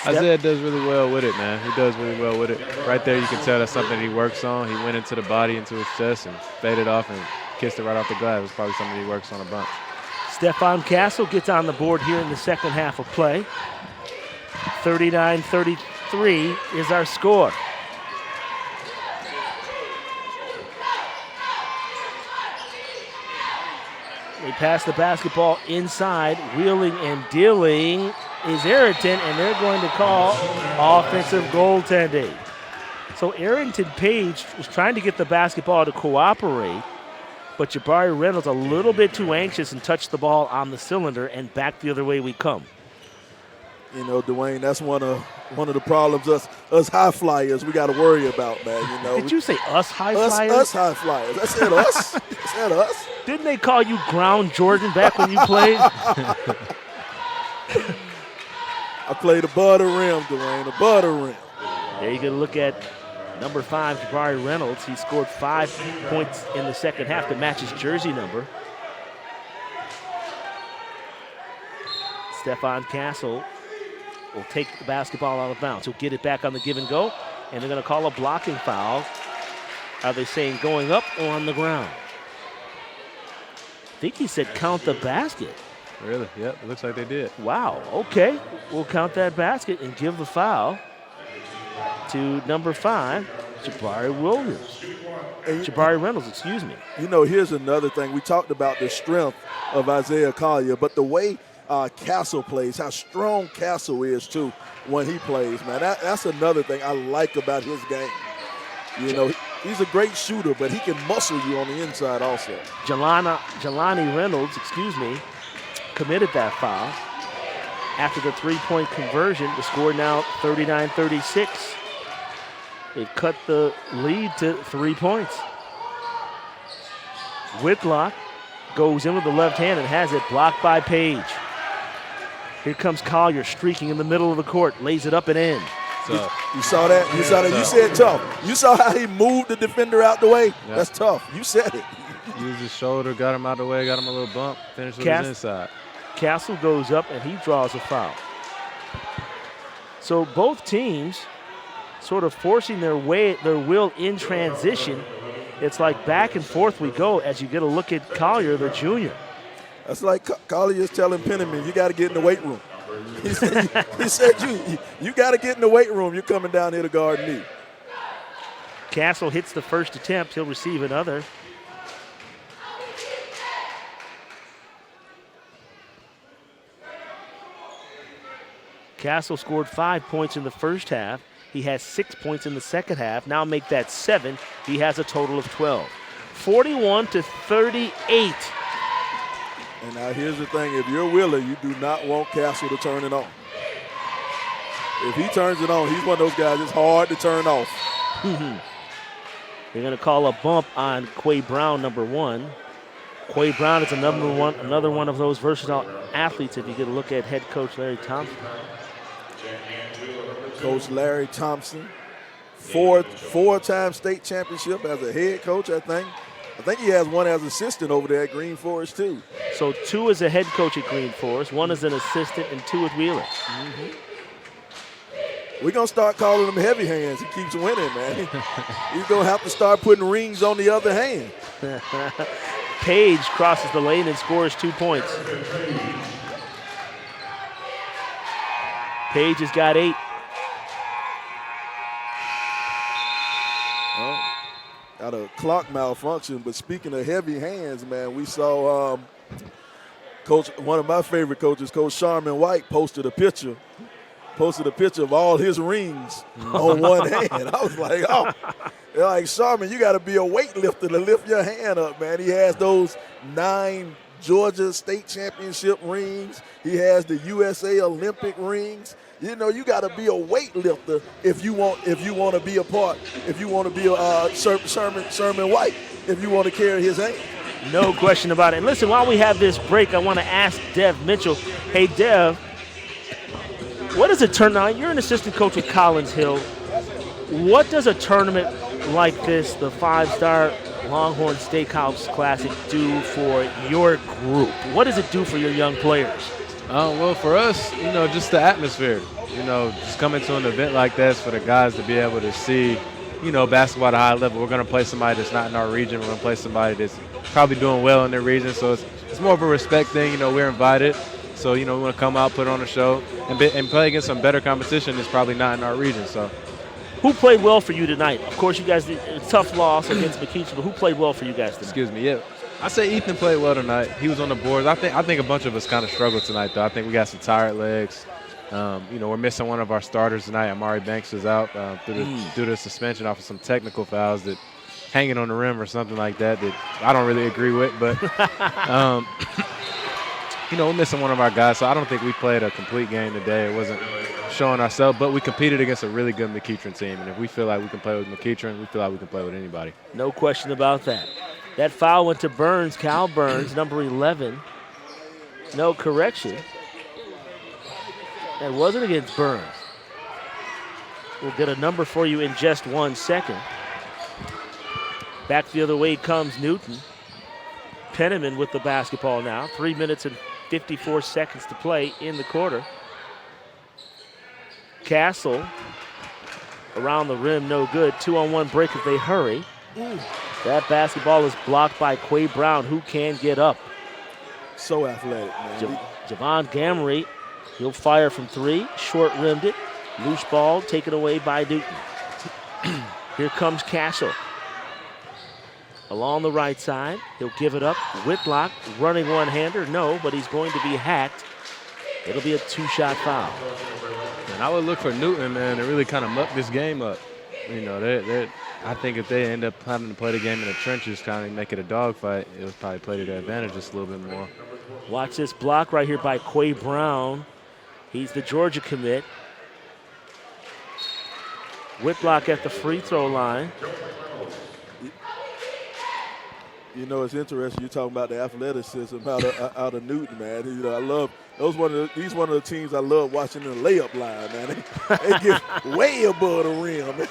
Isaiah does really well with it, man. He does really well with it. Right there, you can tell that's something he works on. He went into the body, into his chest, and faded off and kissed it right off the glass. It's probably something he works on a bunch. Stephon Castle gets on the board here in the second half of play. 39-33 is our score. They pass the basketball inside. Wheeling and dealing is Arrington, and they're going to call offensive goaltending. So Arrington Page was trying to get the basketball to cooperate, but Jabari Reynolds a little bit too anxious and touched the ball on the cylinder, and back the other way we come. You know, Dwayne, that's one of the problems us high flyers we got to worry about, man. You know, did you say us high flyers? Us high flyers. I said us. I said us. Didn't they call you Ground Jordan back when you played? I played above the rim, Dwayne, above the rim. There you can look at number 5, Jabari Reynolds. He scored 5 points in the second half to match his jersey number. Stephon Castle will take the basketball out of bounds. He'll get it back on the give and go, and they're going to call a blocking foul. Are they saying going up or on the ground? I think he said count the basket. Really? Yep, it looks like they did. Wow, okay. We'll count that basket and give the foul to number 5, Jabari Reynolds, excuse me. You know, here's another thing. We talked about the strength of Isaiah Collier, but the way Castle plays, how strong Castle is, too, when he plays, man. That's another thing I like about his game. You know, he's a great shooter, but he can muscle you on the inside also. Jelani Reynolds, committed that foul. After the three-point conversion, the score now 39-36. They've cut the lead to 3 points. Whitlock goes in with the left hand and has it blocked by Page. Here comes Collier streaking in the middle of the court, lays it up and in. You saw that? You saw that? You said tough. You saw how he moved the defender out the way? Yep. That's tough. You said it. Used his shoulder, got him out the way, got him a little bump, finished with his inside. Castle goes up and he draws a foul. So both teams sort of forcing their will in transition. It's like back and forth we go as you get a look at Collier, the junior. That's like Collier's telling Penniman, you got to get in the weight room. He said you got to get in the weight room. You're coming down here to guard me. Castle hits the first attempt. He'll receive another. Castle scored 5 points in the first half. He has 6 points in the second half. Now make that 7. He has a total of 12. 41-38. And now here's the thing. If you're Wheeler, you do not want Castle to turn it on. If he turns it on, he's one of those guys it's hard to turn off. They're going to call a bump on Quay Brown, number 1. Quay Brown is another one of those versatile athletes if you get a look at head coach Larry Thompson. Coach Larry Thompson, four-time state championship as a head coach, I think. I think he has one as assistant over there at Green Forest, too. So 2 as a head coach at Green Forest, 1 as an assistant, and 2 at Wheeler. We're going to start calling him heavy hands. He keeps winning, man. He's going to have to start putting rings on the other hand. Page crosses the lane and scores 2 points. Page has got 8. Got a clock malfunction, but speaking of heavy hands, man, we saw one of my favorite coaches, Coach Sharman White, posted a picture of all his rings on one hand. I was like, oh, they're like, Sharman, you got to be a weightlifter to lift your hand up, man. He has those 9 Georgia state championship rings. He has the USA Olympic rings. You know, you got to be a weightlifter if you want to be a part. If you want to be a Sherman White, if you want to carry his hand. No question about it. And listen, while we have this break, I want to ask Dev Mitchell. Hey, Dev, what is a tournament? You're an assistant coach with Collins Hill. What does a tournament like this, the 5-star Longhorn Steakhouse Classic, do for your group? What does it do for your young players? Well, for us, you know, just the atmosphere. You know, just coming to an event like this for the guys to be able to see, you know, basketball at a high level. We're going to play somebody that's not in our region. We're going to play somebody that's probably doing well in their region. So it's more of a respect thing. You know, we're invited. So, you know, we want to come out, put on a show, and play against some better competition that's probably not in our region. So, who played well for you tonight? Of course, you guys did a tough loss against McKeachie, but who played well for you guys tonight? Excuse me, yeah. I say Ethan played well tonight. He was on the boards. I think a bunch of us kind of struggled tonight, though. I think we got some tired legs. You know, we're missing one of our starters tonight. Amari Banks is out due to suspension off of some technical fouls that hanging on the rim or something like that I don't really agree with. But, you know, we're missing one of our guys, so I don't think we played a complete game today. It wasn't showing ourselves, but we competed against a really good McEachern team. And if we feel like we can play with McEachern, we feel like we can play with anybody. No question about that. That foul went to Burns, Cal Burns, number 11. No correction. That wasn't against Burns. We'll get a number for you in just 1 second. Back the other way comes Newton. Penniman with the basketball now. 3 minutes and 54 seconds to play in the quarter. Castle around the rim, no good. 2-on-1 break if they hurry. That basketball is blocked by Quay Brown, who can get up. So athletic, man. Javon Gamory, he'll fire from 3. Short-rimmed it. Loose ball taken away by Newton. Here comes Castle. Along the right side, he'll give it up. Whitlock running one-hander. No, but he's going to be hacked. It'll be a 2-shot foul. And I would look for Newton, man, to really kind of muck this game up. You know, I think if they end up having to play the game in the trenches, kind of make it a dogfight, it would probably play to their advantage just a little bit more. Watch this block right here by Quay Brown. He's the Georgia commit. Whitlock at the free throw line. You know, it's interesting. You're talking about the athleticism out of Newton, man. You know, he's one of the teams I love watching in the layup line, man. They get way above the rim, man.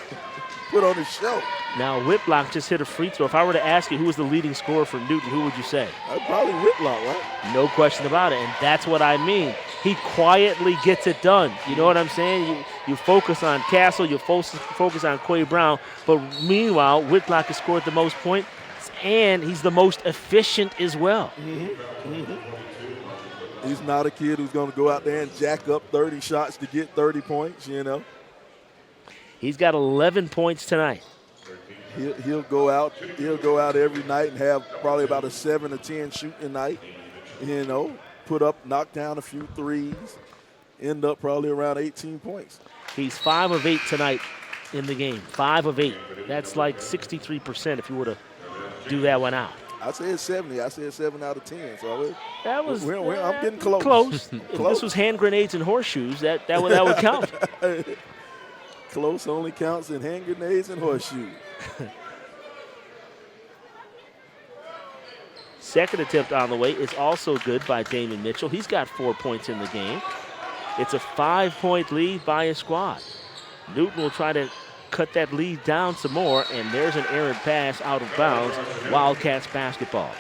Put on the show. Now Whitlock just hit a free throw. If I were to ask you who was the leading scorer for Newton, who would you say? Probably Whitlock, right? No question about it, and that's what I mean. He quietly gets it done. You know what I'm saying? You focus on Castle, you focus on Quay Brown, but meanwhile, Whitlock has scored the most points, and he's the most efficient as well. He's not a kid who's going to go out there and jack up 30 shots to get 30 points, you know. He's got 11 points tonight. He'll go out every night and have probably about a 7 or 10 shooting night. You know, knock down a few threes, end up probably around 18 points. He's 5 of 8 tonight in the game. 5 of 8. That's like 63% if you were to do that one out. I said 70. I said 7 out of 10. So I'm getting close. Close. If this was hand grenades and horseshoes, that would count. Close only counts in hand grenades and horseshoes. Second attempt on the way is also good by Damon Mitchell. He's got 4 points in the game. It's a 5-point lead by his squad. Newton will try to cut that lead down some more, and there's an errant pass out of bounds. Wildcats basketball.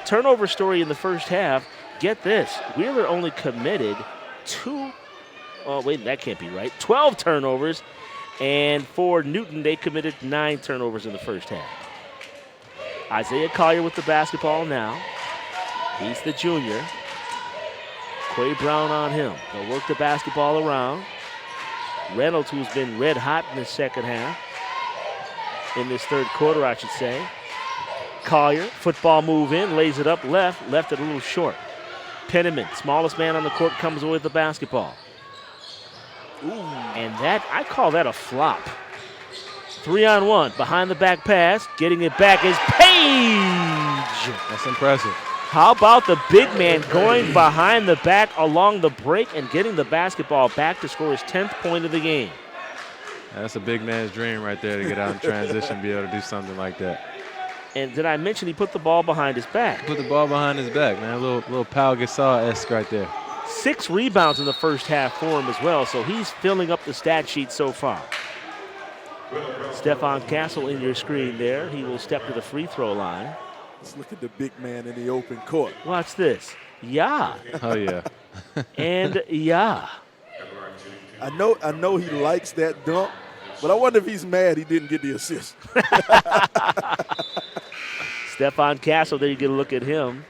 Turnover story in the first half. Get this, Wheeler only committed 12 turnovers, and for Newton, they committed 9 turnovers in the first half. Isaiah Collier with the basketball now. He's the junior. Quay Brown on him. They'll work the basketball around. Reynolds, who's been red hot in the second half, in this third quarter, I should say. Collier, football move in, lays it up left it a little short. Penniman, smallest man on the court, comes away with the basketball. Ooh. And that, I call that a flop. 3-on-1, behind the back pass, getting it back is Page. That's impressive. How about the big man going behind the back along the break and getting the basketball back to score his 10th point of the game? That's a big man's dream right there, to get out in transition and be able to do something like that. And did I mention he put the ball behind his back? Put the ball behind his back, man. A little Pau Gasol-esque right there. 6 rebounds in the first half for him as well, so he's filling up the stat sheet so far. Stephon Castle in your screen there. He will step to the free throw line. Let's look at the big man in the open court. Watch this. Yeah. Oh, yeah. And yeah. I know he likes that dunk, but I wonder if he's mad he didn't get the assist. Stephon Castle, there you get a look at him.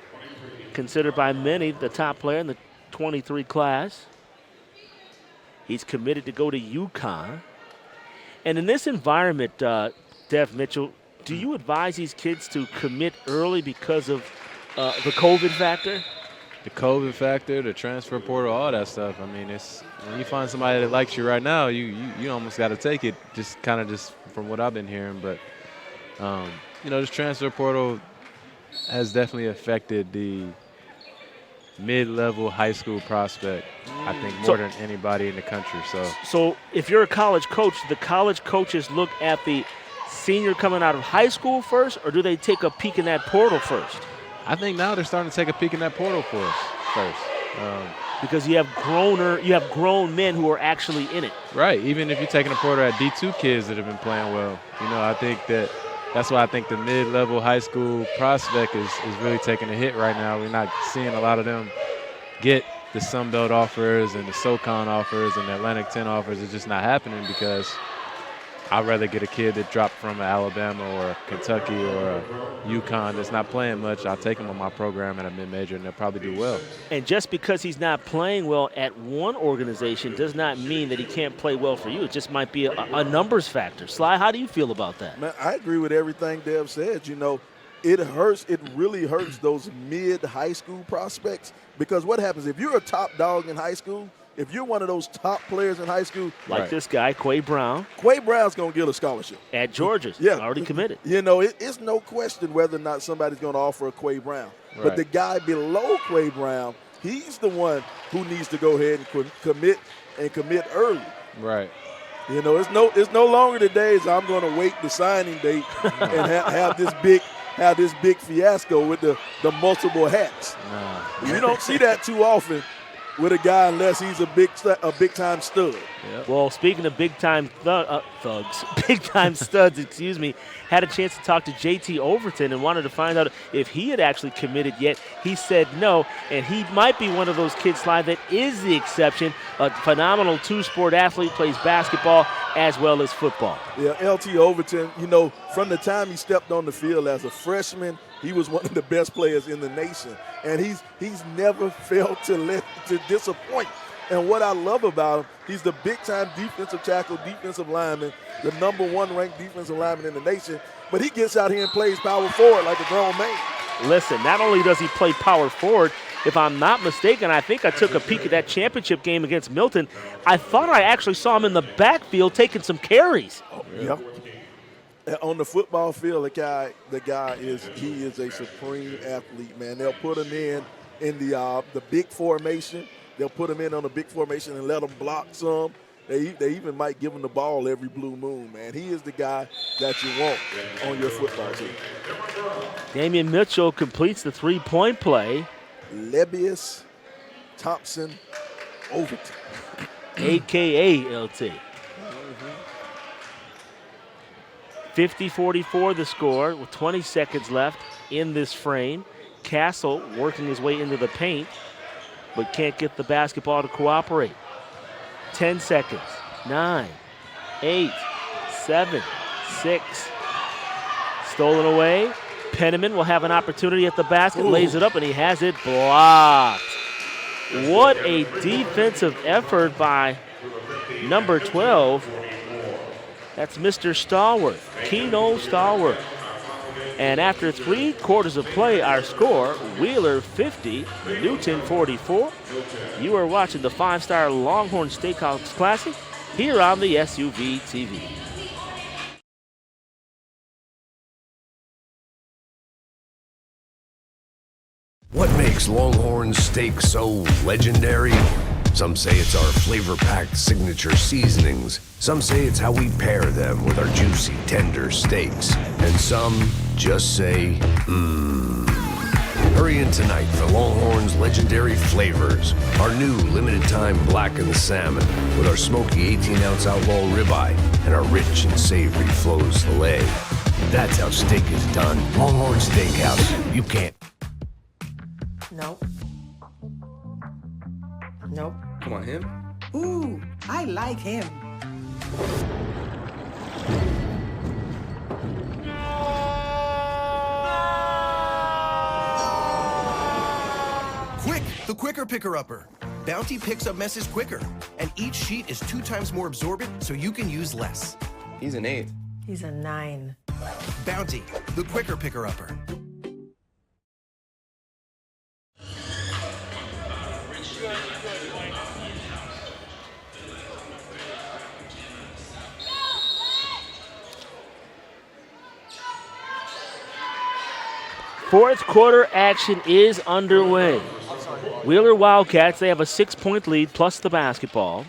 Considered by many the top player in the 23 class. He's committed to go to UConn. And in this environment, Dev Mitchell, do you advise these kids to commit early because of the COVID factor? The COVID factor, the transfer portal, all that stuff. I mean, it's when you find somebody that likes you right now, you almost got to take it. Just from what I've been hearing, but this transfer portal has definitely affected the mid-level high school prospect, I think, more than anybody in the country. So if you're a college coach, the college coaches look at the senior coming out of high school first, or do they take a peek in that portal first? I think now they're starting to take a peek in that portal for us first. Because you have grown men who are actually in it. Right. Even if you're taking a portal at D2 kids that have been playing well, I think that's why I think the mid-level high school prospect is really taking a hit right now. We're not seeing a lot of them get the Sun Belt offers and the SoCon offers and the Atlantic 10 offers. It's just not happening because I'd rather get a kid that dropped from Alabama or Kentucky or UConn that's not playing much. I'll take him on my program at a mid-major, and they'll probably do well. And just because he's not playing well at one organization does not mean that he can't play well for you. It just might be a numbers factor. Sly, how do you feel about that? Man, I agree with everything Dev said. It hurts. It really hurts those mid-high school prospects because what happens if you're a top dog in high school, if you're one of those top players in high school. Like this guy, Quay Brown. Quay Brown's going to get a scholarship. At Georgia. Yeah. Already committed. It's no question whether or not somebody's going to offer a Quay Brown. Right. But the guy below Quay Brown, he's the one who needs to go ahead and commit early. Right. It's no longer the days I'm going to wait the signing date and have this big fiasco with the multiple hats. No. You don't see that too often with a guy unless he's a big-time stud. Yep. Well, speaking of big-time thugs, big-time studs, had a chance to talk to JT Overton and wanted to find out if he had actually committed yet. He said no, and he might be one of those kids, Sly, that is the exception. A phenomenal two-sport athlete, plays basketball as well as football. Yeah, LT Overton, from the time he stepped on the field as a freshman, he was one of the best players in the nation, and he's never failed to disappoint. And what I love about him, he's the big-time defensive tackle, defensive lineman, the #1 ranked defensive lineman in the nation, but he gets out here and plays power forward like a grown man. Listen, not only does he play power forward, if I'm not mistaken, I think I took a peek at that championship game against Milton. I thought I actually saw him in the backfield taking some carries. Oh, yeah. On the football field, the guy is a supreme athlete, man. They'll put him in the big formation. They'll put him in on the big formation and let him block some. They even might give him the ball every blue moon, man. He is the guy that you want on your football team. Damian Mitchell completes the three-point play. Lebius Thompson Overton. A.K.A. LT. 50-44 the score with 20 seconds left in this frame. Castle working his way into the paint, but can't get the basketball to cooperate. 10 seconds. 9, 8, 7, 6. Stolen away. Penniman will have an opportunity at the basket, lays it up, and he has it blocked. What a defensive effort by number 12. That's Mr. Stallworth, Keno Stallworth. And after 3 quarters of play, our score, Wheeler 50, Newton 44. You are watching the 5-star Longhorn Steakhouse Classic here on the SUVtv. What makes Longhorn steak so legendary? Some say it's our flavor-packed signature seasonings. Some say it's how we pair them with our juicy, tender steaks. And some just say, mmm. Hurry in tonight for Longhorn's legendary flavors. Our new limited-time blackened salmon with our smoky 18-ounce outlaw ribeye and our rich and savory Flo's filet. That's how steak is done. Longhorn Steakhouse. You can't. Nope. Nope. Come on, him? Ooh, I like him. Quick, the quicker picker-upper. Bounty picks up messes quicker, and each sheet is 2 times more absorbent, so you can use less. He's an 8. He's a 9. Bounty, the quicker picker-upper. Fourth quarter action is underway. Wheeler Wildcats, they have a 6-point lead plus the basketball.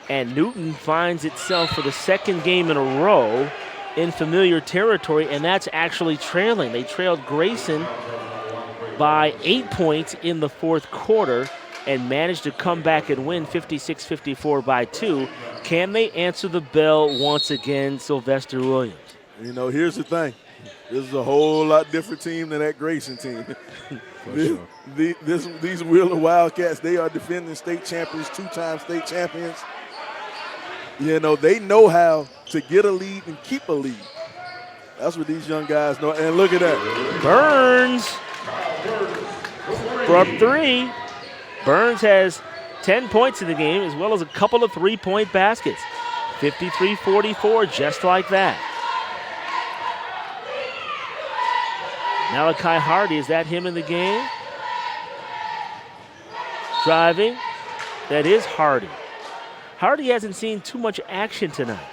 And Newton finds itself for the second game in a row in familiar territory, and that's actually trailing. They trailed Grayson by 8 points in the fourth quarter and managed to come back and win 56-54 by 2. Can they answer the bell once again, Sylvester Williams? You know, here's the thing. This is a whole lot different team than that Grayson team. These Wheeler Wildcats, they are defending state champions, 2-time state champions. You know, they know how to get a lead and keep a lead. That's what these young guys know. And look at that. Burns for up 3. Burns has 10 points in the game as well as a couple of 3-point baskets. 53-44, just like that. Malachi Hardy, is that him in the game? Driving. That is Hardy. Hardy hasn't seen too much action tonight.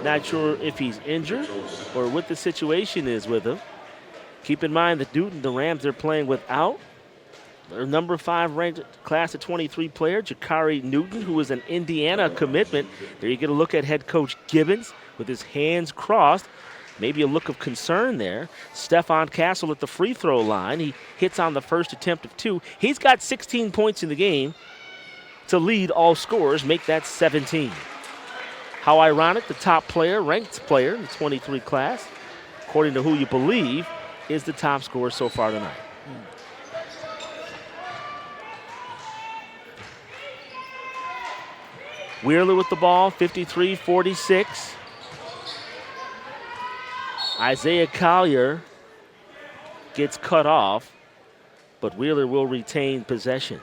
Not sure if he's injured or what the situation is with him. Keep in mind that Newton, the Rams, they're playing without their number 5 ranked class of 23 player, Jakari Newton, who is an Indiana commitment. There you get a look at head coach Gibbons with his hands crossed. Maybe a look of concern there. Stephon Castle at the free throw line. He hits on the first attempt of 2. He's got 16 points in the game to lead all scorers, make that 17. How ironic, the top player, ranked player in the 23 class, according to who you believe, is the top scorer so far tonight. Wheeler with the ball, 53-46. Isaiah Collier gets cut off, but Wheeler will retain possession.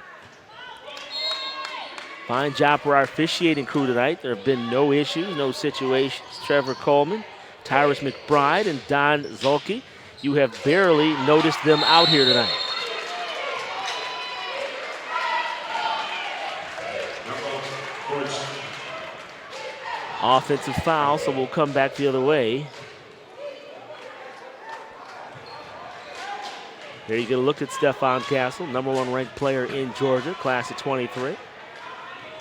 Fine job for our officiating crew tonight. There have been no issues, no situations. Trevor Coleman, Tyrus McBride, and Don Zulke. You have barely noticed them out here tonight. Offensive foul, so we'll come back the other way. There you get a look at Stephon Castle, number 1 ranked player in Georgia, class of 23.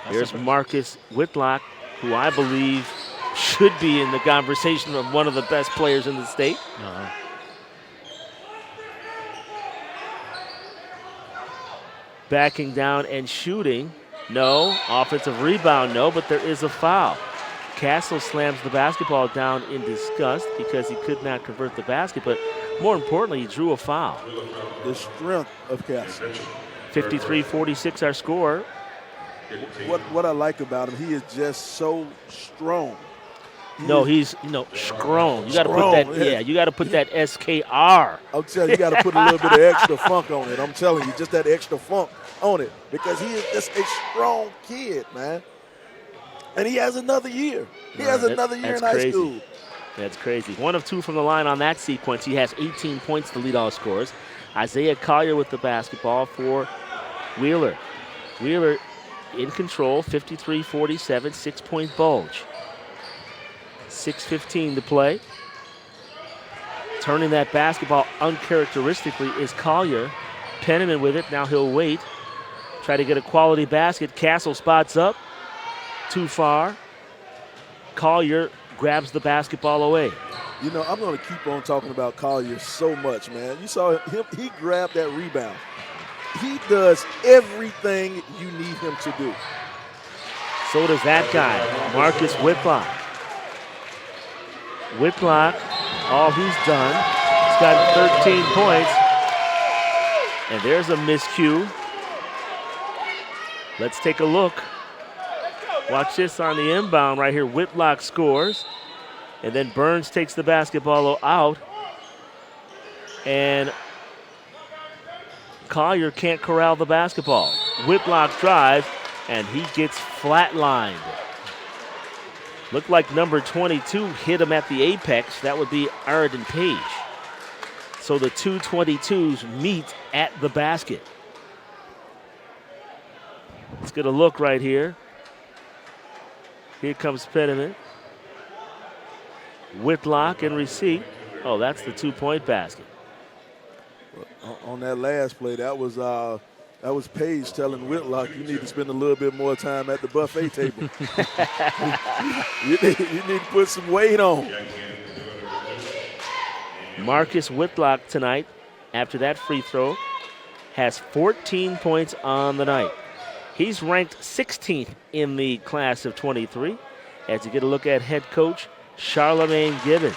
Here's Marcus Whitlock, who I believe should be in the conversation of one of the best players in the state. Backing down and shooting. No. Offensive rebound, no, but there is a foul. Castle slams the basketball down in disgust because he could not convert the basket, but more importantly, he drew a foul. The strength of Castle. 53-46 our score. What I like about him, he is just so strong. He's strong. You got to put that. Yeah, you got to put that SKR. I'm telling you, got to put a little bit of extra funk on it. I'm telling you, just that extra funk on it because he is just a strong kid, man. And he has another year. He has another year in high school. That's crazy. 1 of 2 from the line on that sequence. He has 18 points to lead all scorers. Isaiah Collier with the basketball for Wheeler. Wheeler in control, 53-47, 6-point bulge. 6:15 to play. Turning that basketball uncharacteristically is Collier. Penniman with it. Now he'll wait. Try to get a quality basket. Castle spots up. Too far. Collier grabs the basketball away. You know, I'm going to keep on talking about Collier so much, man. You saw him. He grabbed that rebound. He does everything you need him to do. So does that guy, Marcus Whitlock. Whitlock, all he's done, he's got 13 points. And there's a miscue. Let's take a look. Watch this on the inbound right here. Whitlock scores. And then Burns takes the basketball out. And Collier can't corral the basketball. Whitlock drives, and he gets flatlined. Looked like number 22 hit him at the apex. That would be Arden Page. So the two 22s meet at the basket. Let's get a look right here. Here comes Penniman. Whitlock in receipt. Oh, that's the 2-point basket. On that last play, that was Page telling Whitlock, you need to spend a little bit more time at the buffet table. you need to put some weight on. Marcus Whitlock tonight, after that free throw, has 14 points on the night. He's ranked 16th in the class of 23 as you get a look at head coach Charlemagne Gibbons.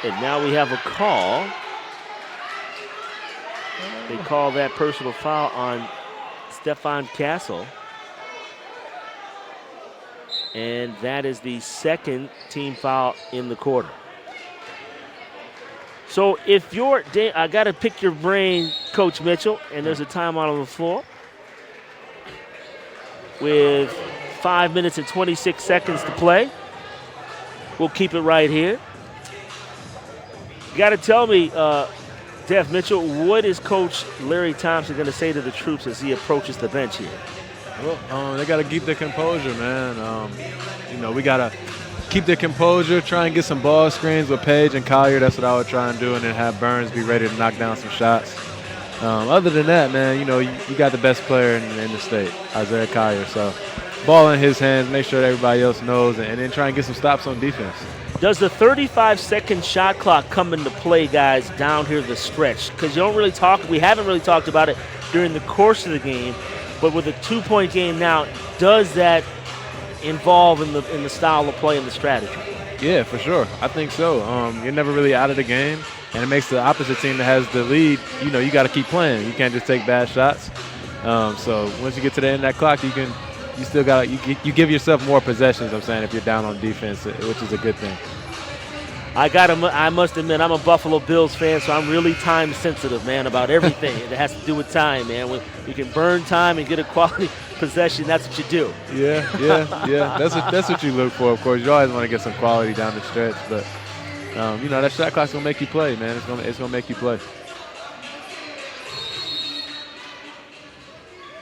And now we have a call. They call that personal foul on Stephon Castle. And that is the second team foul in the quarter. So if you're, I got to pick your brain, Coach Mitchell, and there's a timeout on the floor with 5 minutes and 26 seconds to play. We'll keep it right here. You got to tell me, Def Mitchell, what is Coach Larry Thompson going to say to the troops as he approaches the bench here? Well, they got to keep their composure, man. We got to keep their composure, try and get some ball screens with Page and Collier. That's what I would try and do, and then have Burns be ready to knock down some shots. Other than that, man, you got the best player in the state, Isaiah Collier. So ball in his hands, make sure that everybody else knows, and then try and get some stops on defense. Does the 35-second shot clock come into play, guys, down here the stretch? Because we haven't really talked about it during the course of the game, but with a 2-point game now, does that involve in the style of play and the strategy? Yeah, for sure. I think so. You're never really out of the game, and it makes the opposite team that has the lead, you got to keep playing. You can't just take bad shots. So once you get to the end of that clock, you still got you give yourself more possessions, I'm saying, if you're down on defense, which is a good thing. I must admit, I'm a Buffalo Bills fan, so I'm really time sensitive, man, about everything. It has to do with time, man. When you can burn time and get a quality possession, that's what you do. Yeah. That's what you look for, of course. You always want to get some quality down the stretch, but that shot clock's gonna make you play, man. It's gonna make you play.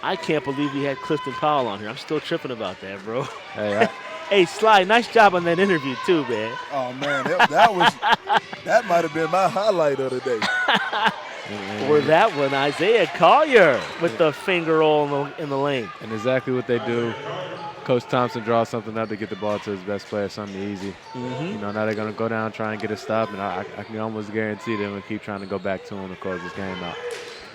I can't believe we had Clifton Powell on here. I'm still tripping about that, bro. Hey, Hey, Sly, nice job on that interview too, man. Oh man, that might have been my highlight of the day. For that one, Isaiah Collier with the finger roll in the lane. And exactly what they do. Coach Thompson draws something up to get the ball to his best player, something easy. Mhm. You know, now they're going to go down, try and get a stop, and I can almost guarantee they're going to keep trying to go back to him to close this game out.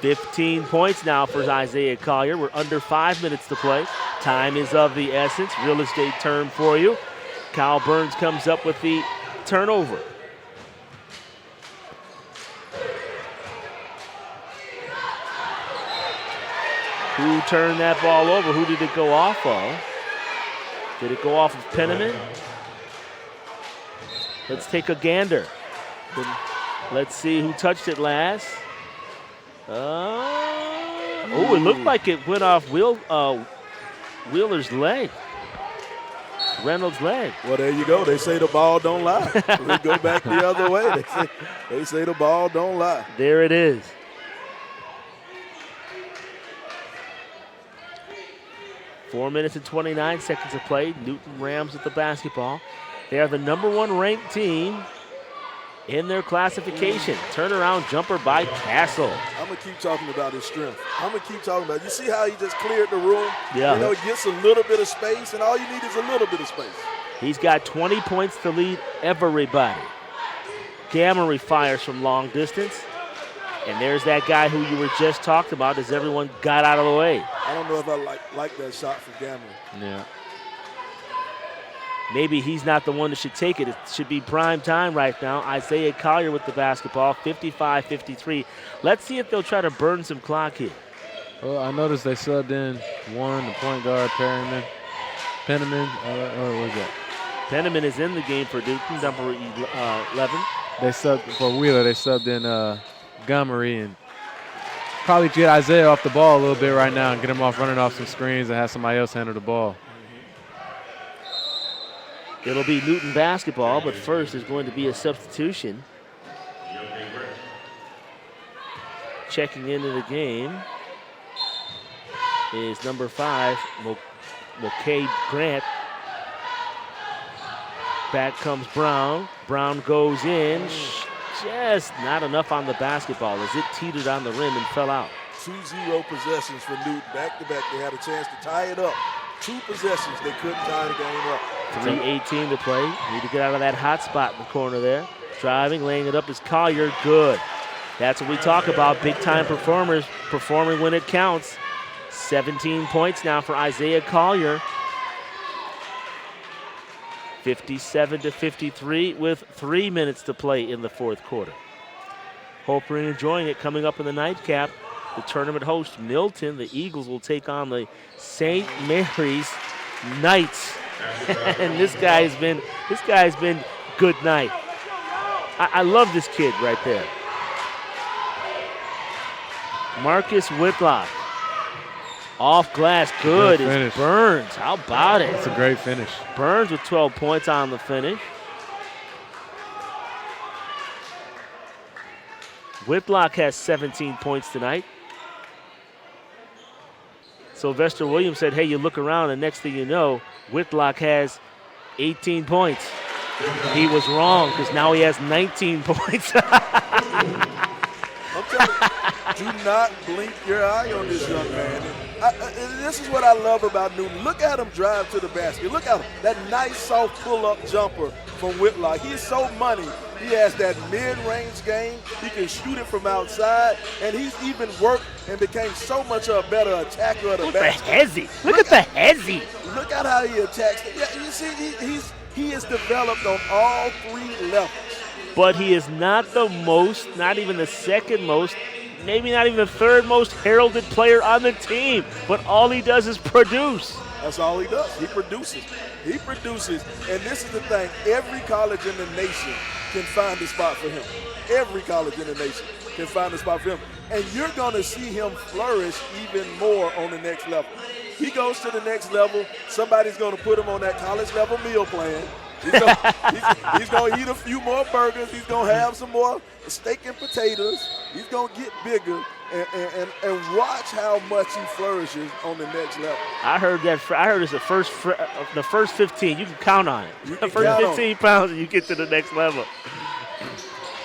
15 points now for Isaiah Collier. We're under 5 minutes to play. Time is of the essence. Real estate term for you. Kyle Burns comes up with the turnover. Who turned that ball over? Who did it go off of? Did it go off of Penniman? Let's take a gander. Let's see who touched it last. Oh, it looked like it went off Wheeler's leg. Reynolds' leg. Well, there you go. They say the ball don't lie. We go back the other way. They say the ball don't lie. There it is. Four minutes and 29 seconds of play. Newton Rams with the basketball. They are the #1 ranked team in their classification. Turnaround jumper by Castle. I'm going to keep talking about his strength. I'm going to keep talking about it. You see how he just cleared the room? Yeah. You know, he gets a little bit of space, and all you need is a little bit of space. He's got 20 points to lead everybody. Gamery fires from long distance. And there's that guy who you were just talked about as everyone got out of the way. I don't know if I like that shot from Gamery. Yeah. Maybe he's not the one that should take it. It should be prime time right now. Isaiah Collier with the basketball, 55-53. Let's see if they'll try to burn some clock here. Well, I noticed they subbed in Warren, the point guard, Penniman, or what was that? Penniman is in the game for Duke, number 11. They subbed for Wheeler. They subbed in Montgomery and probably get Isaiah off the ball a little bit right now and get him off running off some screens and have somebody else handle the ball. It'll be Newton basketball, but first there's going to be a substitution. Checking into the game is number 5, McKay Grant. Back comes Brown. Brown goes in. Just not enough on the basketball as it teetered on the rim and fell out. 2-0 possessions for Newton. Back-to-back, they had a chance to tie it up. 2 possessions, they couldn't tie the game up. 3:18 to play. Need to get out of that hot spot in the corner there. Driving, laying it up is Collier. Good. That's what we talk about. Big-time performers performing when it counts. 17 points now for Isaiah Collier. 57-53 with 3 minutes to play in the fourth quarter. Hope you're enjoying it. Coming up in the nightcap, the tournament host Milton. The Eagles will take on the St. Mary's Knights. And this guy's been good night. I love this kid right there. Marcus Whitlock. Off glass, good is Burns. How about it? It's a great finish. Burns with 12 points on the finish. Whitlock has 17 points tonight. Sylvester Williams said, hey, you look around and next thing you know, Whitlock has 18 points. He was wrong because now he has 19 points. I'm telling you, do not blink your eye on this young man. This is what I love about Newton. Look at him drive to the basket. Look at him, that nice soft pull-up jumper from Whitlock. He's so money. He has that mid-range game. He can shoot it from outside, and he's even worked and became so much a better attacker of the basket. Look at the hezzy. Look at how he attacks. Yeah, you see, he is developed on all 3 levels. But he is not the most, not even the second most, maybe not even the third most heralded player on the team. But all he does is produce. That's all he does. He produces. He produces. And this is the thing. Every college in the nation can find a spot for him. Every college in the nation can find a spot for him. And you're going to see him flourish even more on the next level. He goes to the next level. Somebody's going to put him on that college level meal plan. He's going to eat a few more burgers. He's going to have some more steak and potatoes. He's going to get bigger and watch how much he flourishes on the next level. I heard it's the first 15. You can count on it. The first 15 pounds and you get to the next level.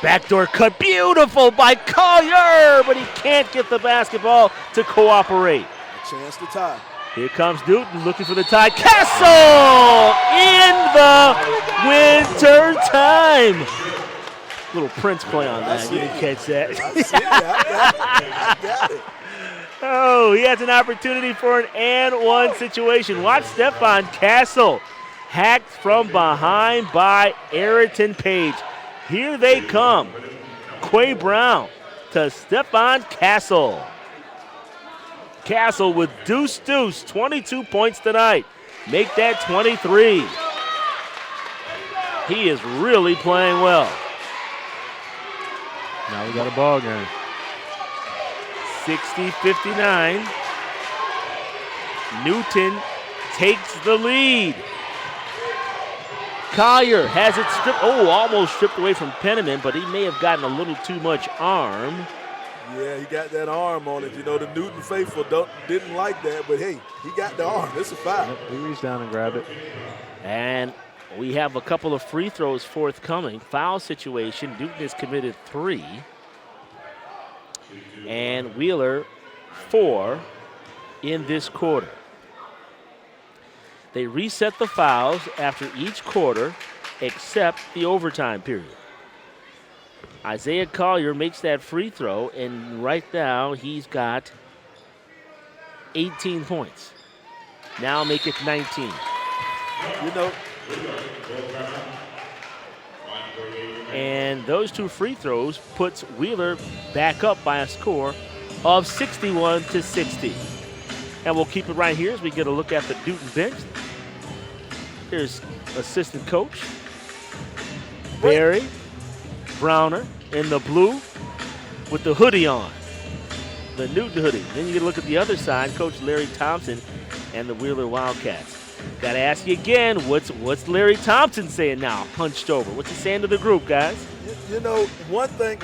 Backdoor cut, beautiful by Collier, but he can't get the basketball to cooperate. A chance to tie. Here comes Newton looking for the tie. Castle in the winter time. Little Prince play on that. You didn't catch that. I got it. Oh, he has an opportunity for an and one situation. Watch Stephon Castle hacked from behind by Ayrton Page. Here they come. Quay Brown to Stephon Castle. Castle with deuce, 22 points tonight. Make that 23. He is really playing well. Now we got a ball game. 60-59. Newton takes the lead. Collier has it stripped. Oh, almost stripped away from Penniman, but he may have gotten a little too much arm. Yeah, he got that arm on it. You know, the Newton faithful didn't like that, but hey, he got the arm. It's a foul. Yep, he reached down and grabbed it. And we have a couple of free throws forthcoming. Foul situation. Newton has committed 3. And Wheeler 4 in this quarter. They reset the fouls after each quarter except the overtime period. Isaiah Collier makes that free throw, and right now he's got 18 points. Now make it 19. You know. And those 2 free throws puts Wheeler back up by a score of 61-60. And we'll keep it right here as we get a look at the Newton bench. Here's assistant coach Barry Browner in the blue with the hoodie on, the Newton hoodie. Then you get a look at the other side, Coach Larry Thompson and the Wheeler Wildcats. Got to ask you again, what's Larry Thompson saying now, hunched over? What's he saying to the group, guys? You know, one thing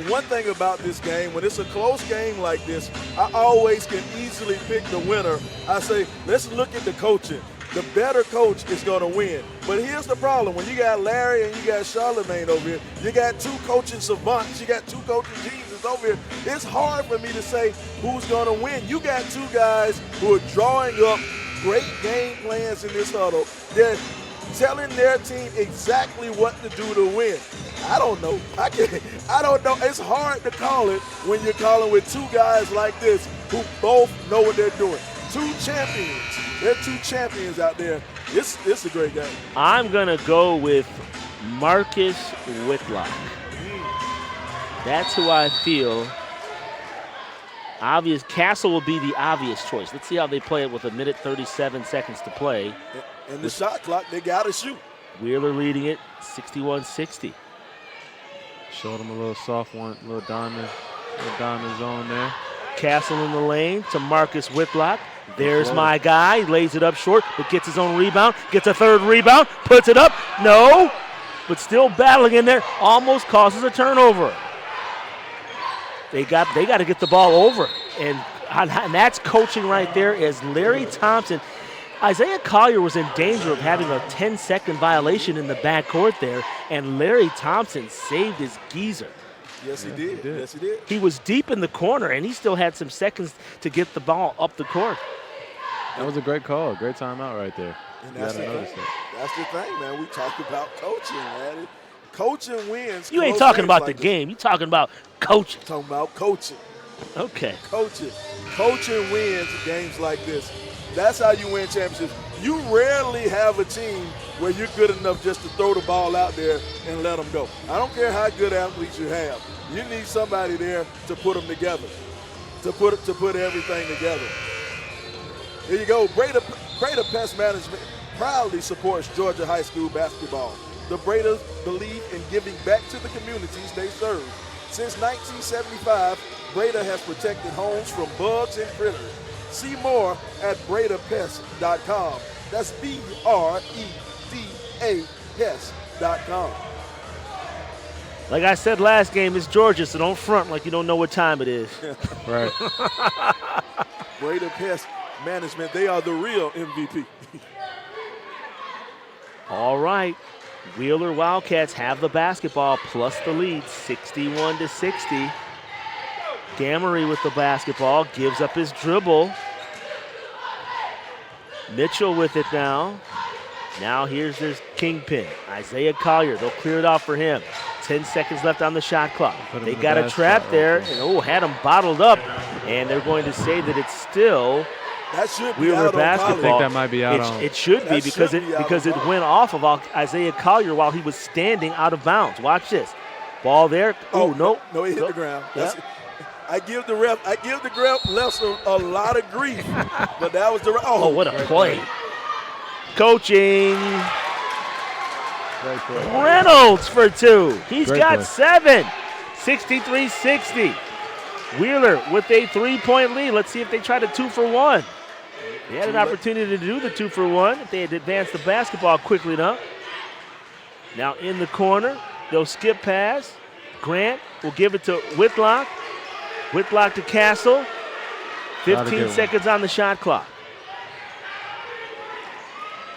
about this game, when it's a close game like this, I always can easily pick the winner. I say, let's look at the coaching. The better coach is going to win. But here's the problem. When you got Larry and you got Charlemagne over here, you got 2 coaching savants, you got 2 coaching geniuses over here. It's hard for me to say who's going to win. You got 2 guys who are drawing up great game plans in this huddle. They're telling their team exactly what to do to win. I don't know. I don't know. It's hard to call it when you're calling with 2 guys like this who both know what they're doing. 2 champions. There are 2 champions out there. It's a great game. I'm going to go with Marcus Whitlock. That's who I feel. Obvious. Castle will be the obvious choice. Let's see how they play it with 1:37 seconds to play. And the shot clock, they got to shoot. Wheeler leading it 61-60. Showed him a little soft one, little diamond zone there. Castle in the lane to Marcus Whitlock. There's my guy. Lays it up short, but gets his own rebound. Gets a 3rd rebound. Puts it up. No. But still battling in there. Almost causes a turnover. They got to get the ball over. And that's coaching right there as Larry Thompson. Isaiah Collier was in danger of having a 10-second violation in the backcourt there, and Larry Thompson saved his geezer. Yes, he did. Yes, he did. He was deep in the corner, and he still had some seconds to get the ball up the court. That was a great call. Great timeout right there. And that's the thing. That's the thing, man. We talk about coaching, man. Coaching wins. You ain't talking about the game. You talking about coaching. Talking about coaching. Okay. Coaching. Coaching wins games like this. That's how you win championships. You rarely have a team where you're good enough just to throw the ball out there and let them go. I don't care how good athletes you have. You need somebody there to put them together, to put everything together. Here you go. Breda Pest Management proudly supports Georgia high school basketball. The Bredas believe in giving back to the communities they serve. Since 1975, Breda has protected homes from bugs and critters. See more at BredaPest.com. That's BREDA Pest.com. Like I said last game, it's Georgia, so don't front like you don't know what time it is. Right. Breda Pest Management, they are the real MVP. All right. Wheeler Wildcats have the basketball plus the lead, 61-60. Gamery with the basketball, gives up his dribble. Mitchell with it now. Now here's their kingpin, Isaiah Collier. They'll clear it off for him. 10 seconds left on the shot clock. They got a trap there, and had him bottled up, and they're going to say that it's still that should be Wheeler out basketball. I think that might be out on. It should be because it went off of Isaiah Collier while he was standing out of bounds. Watch this. Ball there. Oh, no. No, it hit the ground. Yep. I give the ref a lot of grief, but that was the oh, what a play. Coaching. Reynolds for 2. He's got 7. 63-60. Wheeler with a 3-point lead. Let's see if they try to 2 for 1. They had an opportunity to do the 2 for 1 if they had advanced the basketball quickly enough. Now in the corner, they'll skip pass. Grant will give it to Whitlock. Whitlock to Castle. 15 seconds on the shot clock.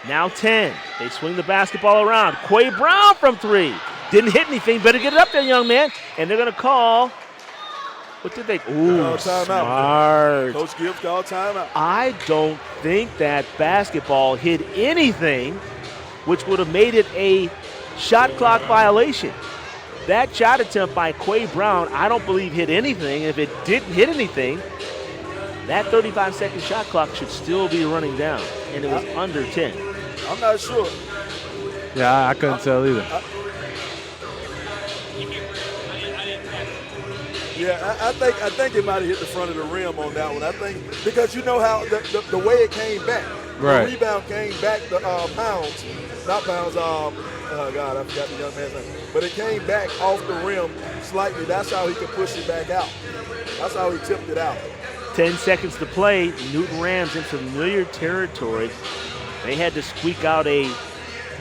Now 10. They swing the basketball around. Quay Brown from 3. Didn't hit anything. Better get it up there, young man. And they're going to call. What did they? Ooh, smart. Coach Gibbs called timeout. I don't think that basketball hit anything, which would have made it a shot clock violation. That shot attempt by Quay Brown, I don't believe hit anything. If it didn't hit anything, that 35-second shot clock should still be running down, and it was under 10. I'm not sure. Yeah, I couldn't tell either. I think it might have hit the front of the rim on that one. I think because you know how the way it came back, right. The rebound came back the Pounds, not Pounds. Oh God, I forgot the young man's name. But it came back off the rim slightly. That's how he could push it back out. That's how he tipped it out. 10 seconds to play. Newton Rams in familiar territory. They had to squeak out a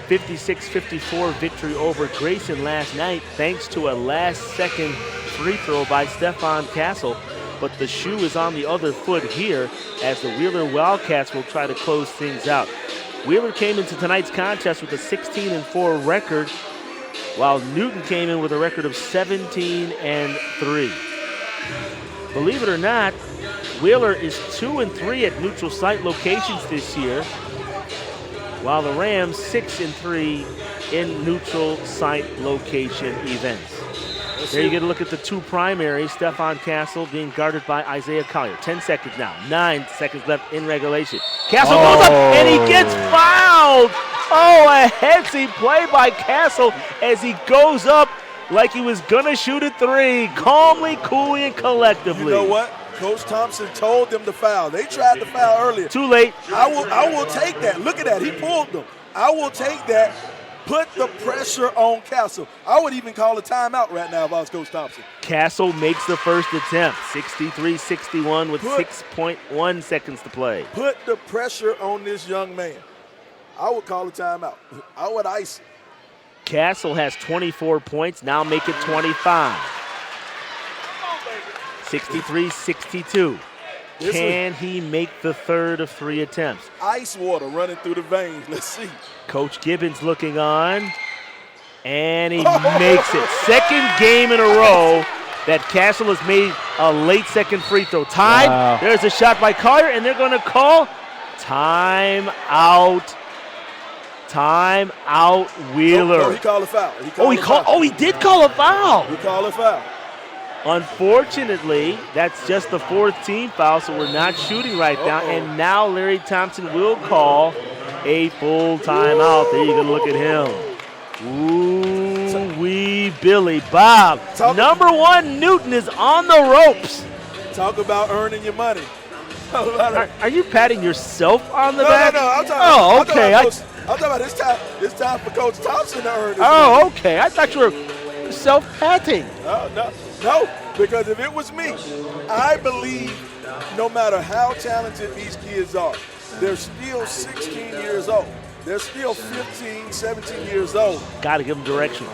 56-54 victory over Grayson last night thanks to a last-second free throw by Stephon Castle. But the shoe is on the other foot here as the Wheeler Wildcats will try to close things out. Wheeler came into tonight's contest with a 16-4 record, while Newton came in with a record of 17-3. Believe it or not, Wheeler is 2-3 at neutral site locations this year, while the Rams 6-3 in neutral site location events. There you get a look at the two primaries. Stephon Castle being guarded by Isaiah Collier. 10 seconds now. 9 seconds left in regulation. Castle goes up and he gets fouled. Oh, a headsy play by Castle as he goes up like he was going to shoot a 3. Calmly, coolly, and collectively. You know what? Coach Thompson told them to foul. They tried to foul earlier. Too late. I will take that. Look at that. He pulled them. I will take that. Put the pressure on Castle. I would even call a timeout right now if I was Coach Thompson. Castle makes the first attempt, 63-61 with 6.1 seconds to play. Put the pressure on this young man. I would call a timeout. I would ice it. Castle has 24 points, now make it 25. 63-62. Can he make the third of 3 attempts? Ice water running through the veins. Let's see. Coach Gibbons looking on, and he makes it. Second game in a row that Castle has made a late second free throw. Tied. Wow. There's a shot by Collier, and they're going to call time out. Time out, Wheeler. No, he called a foul. He did call a foul. He called a foul. Unfortunately, that's just the 4th team foul, so we're not shooting right now. And now Larry Thompson will call a full timeout. There you go, look at him. Ooh-wee, Billy Bob. Number 1, Newton is on the ropes. Talk about earning your money. Are you patting yourself on the back? No. I'm talking okay. I'm talking about this time for Coach Thompson to earn his money. Oh, okay. I thought you were self-patting. No, because if it was me, I believe no matter how talented these kids are, they're still 16 years old. They're still 15, 17 years old. Got to give them direction.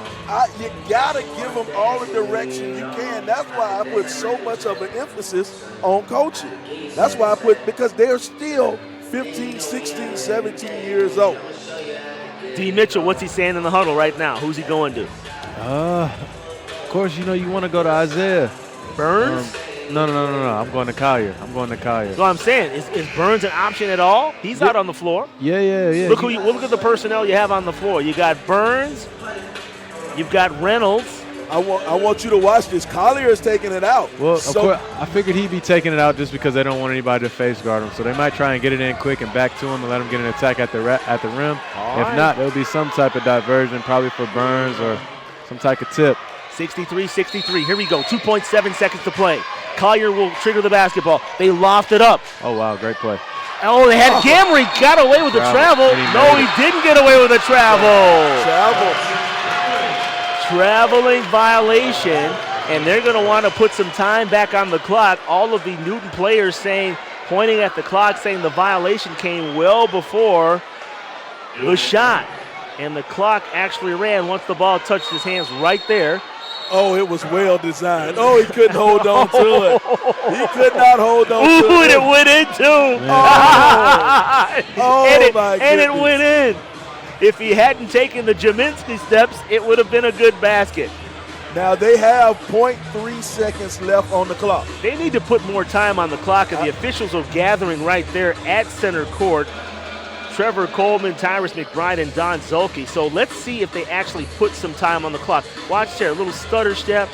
You got to give them all the direction you can. That's why I put so much of an emphasis on coaching. That's why because they're still 15, 16, 17 years old. D. Mitchell, what's he saying in the huddle right now? Who's he going to? Of course, you know you want to go to Isaiah. Burns? No. I'm going to Collier. That's what I'm saying. Is Burns an option at all? He's out on the floor. Yeah. Look at the personnel you have on the floor. You got Burns. You've got Reynolds. I want you to watch this. Collier is taking it out. Well, of course, I figured he'd be taking it out just because they don't want anybody to face guard him. So they might try and get it in quick and back to him and let him get an attack at the rim. If not, there'll be some type of diversion, probably for Burns or some type of tip. 63-63. Here we go. 2.7 seconds to play. Collier will trigger the basketball. They loft it up. Oh, wow. Great play. Oh, they had Gamry. Got away with the travel. No, he didn't get away with the travel. Traveling violation, and they're going to want to put some time back on the clock. All of the Newton players pointing at the clock, saying the violation came well before the shot. And the clock actually ran once the ball touched his hands right there. Oh, it was well designed. Oh, he couldn't hold on to it. He could not hold on to it. Ooh, and it went in too. And it went in. If he hadn't taken the Jaminski steps, it would have been a good basket. Now they have 0.3 seconds left on the clock. They need to put more time on the clock, and the officials are gathering right there at center court. Trevor Coleman, Tyrus McBride, and Don Zulke. So let's see if they actually put some time on the clock. Watch there, a little stutter step.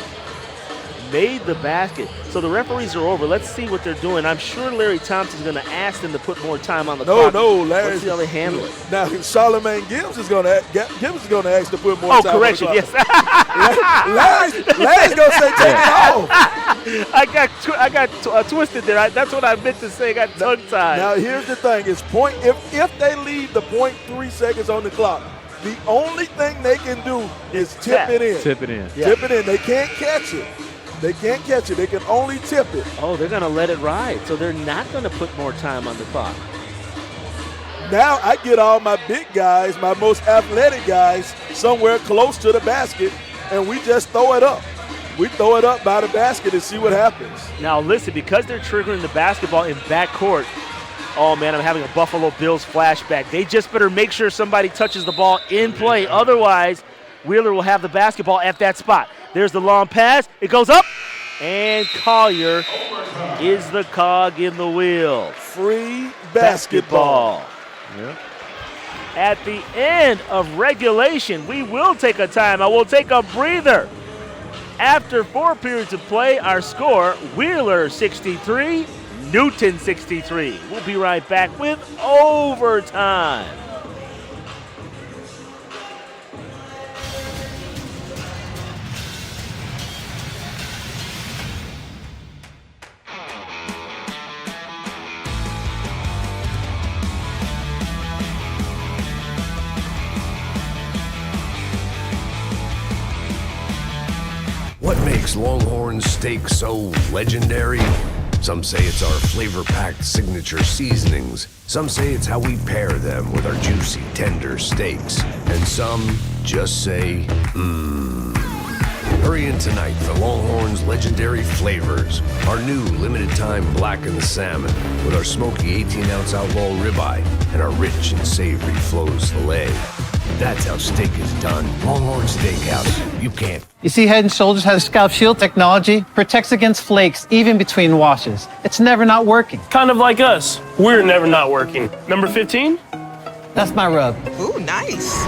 Made the basket. So the referees are over. Let's see what they're doing. I'm sure Larry Thompson's going to ask them to put more time on the clock. No, Larry. Let's see how they handle it. Now, Charlemagne Gibbs is going to ask to put more time correction, on the clock. Yes. Larry's going to say take it off. I got twisted there. That's what I meant to say. I got tongue-tied. Now, here's the thing. If they leave the 0.3 seconds on the clock, the only thing they can do is tip it in. Tip it in. Yeah. Tip it in. They can't catch it. They can't catch it. They can only tip it. Oh, they're going to let it ride. So they're not going to put more time on the clock. Now I get all my big guys, my most athletic guys, somewhere close to the basket, and we just throw it up. We throw it up by the basket and see what happens. Now listen, because they're triggering the basketball in backcourt, oh man, I'm having a Buffalo Bills flashback. They just better make sure somebody touches the ball in play. Otherwise, Wheeler will have the basketball at that spot. There's the long pass. It goes up, and Collier is the cog in the wheel. Free basketball. Yeah. At the end of regulation, we will take a timeout. We'll take a breather. After 4 periods of play, our score, Wheeler 63, Newton 63. We'll be right back with overtime. What makes Longhorn steak so legendary? Some say it's our flavor-packed signature seasonings. Some say it's how we pair them with our juicy, tender steaks. And some just say, mmm. Hurry in tonight for Longhorn's legendary flavors. Our new limited-time blackened salmon with our smoky 18-ounce outlaw ribeye and our rich and savory flows filet. That's how steak is done. Longhorn Steakhouse. You can't. You see, Head & Shoulders has Scalp Shield technology, protects against flakes even between washes. It's never not working. Kind of like us. We're never not working. Number 15? That's my rub. Ooh, nice.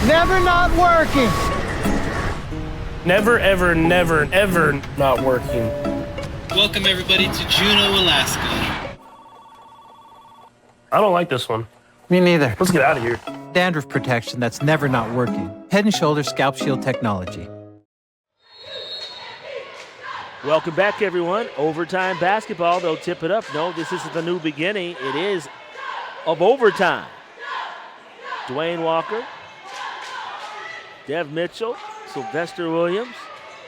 Never not working. Never, ever, never, ever not working. Welcome, everybody, to Juneau, Alaska. I don't like this one. Me neither. Let's get out of here. Dandruff protection that's never not working. Head & Shoulders Scalp Shield technology. Welcome back, everyone. Overtime basketball. They'll tip it up. No, this isn't the new beginning. It is of overtime. Dwayne Walker, Dev Mitchell, Sylvester Williams,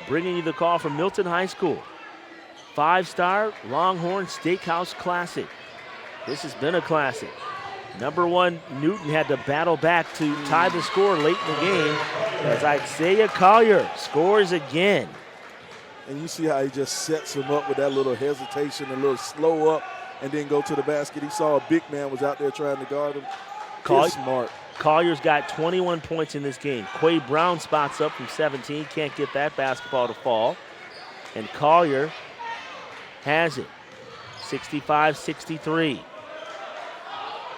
bringing you the call from Milton High School. 5-star Longhorn Steakhouse Classic. This has been a classic. Number 1, Newton had to battle back to tie the score late in the game as Isaiah Collier scores again. And you see how he just sets him up with that little hesitation, a little slow up, and then go to the basket. He saw a big man was out there trying to guard him. He's smart. Collier's got 21 points in this game. Quay Brown spots up from 17, can't get that basketball to fall. And Collier has it, 65-63.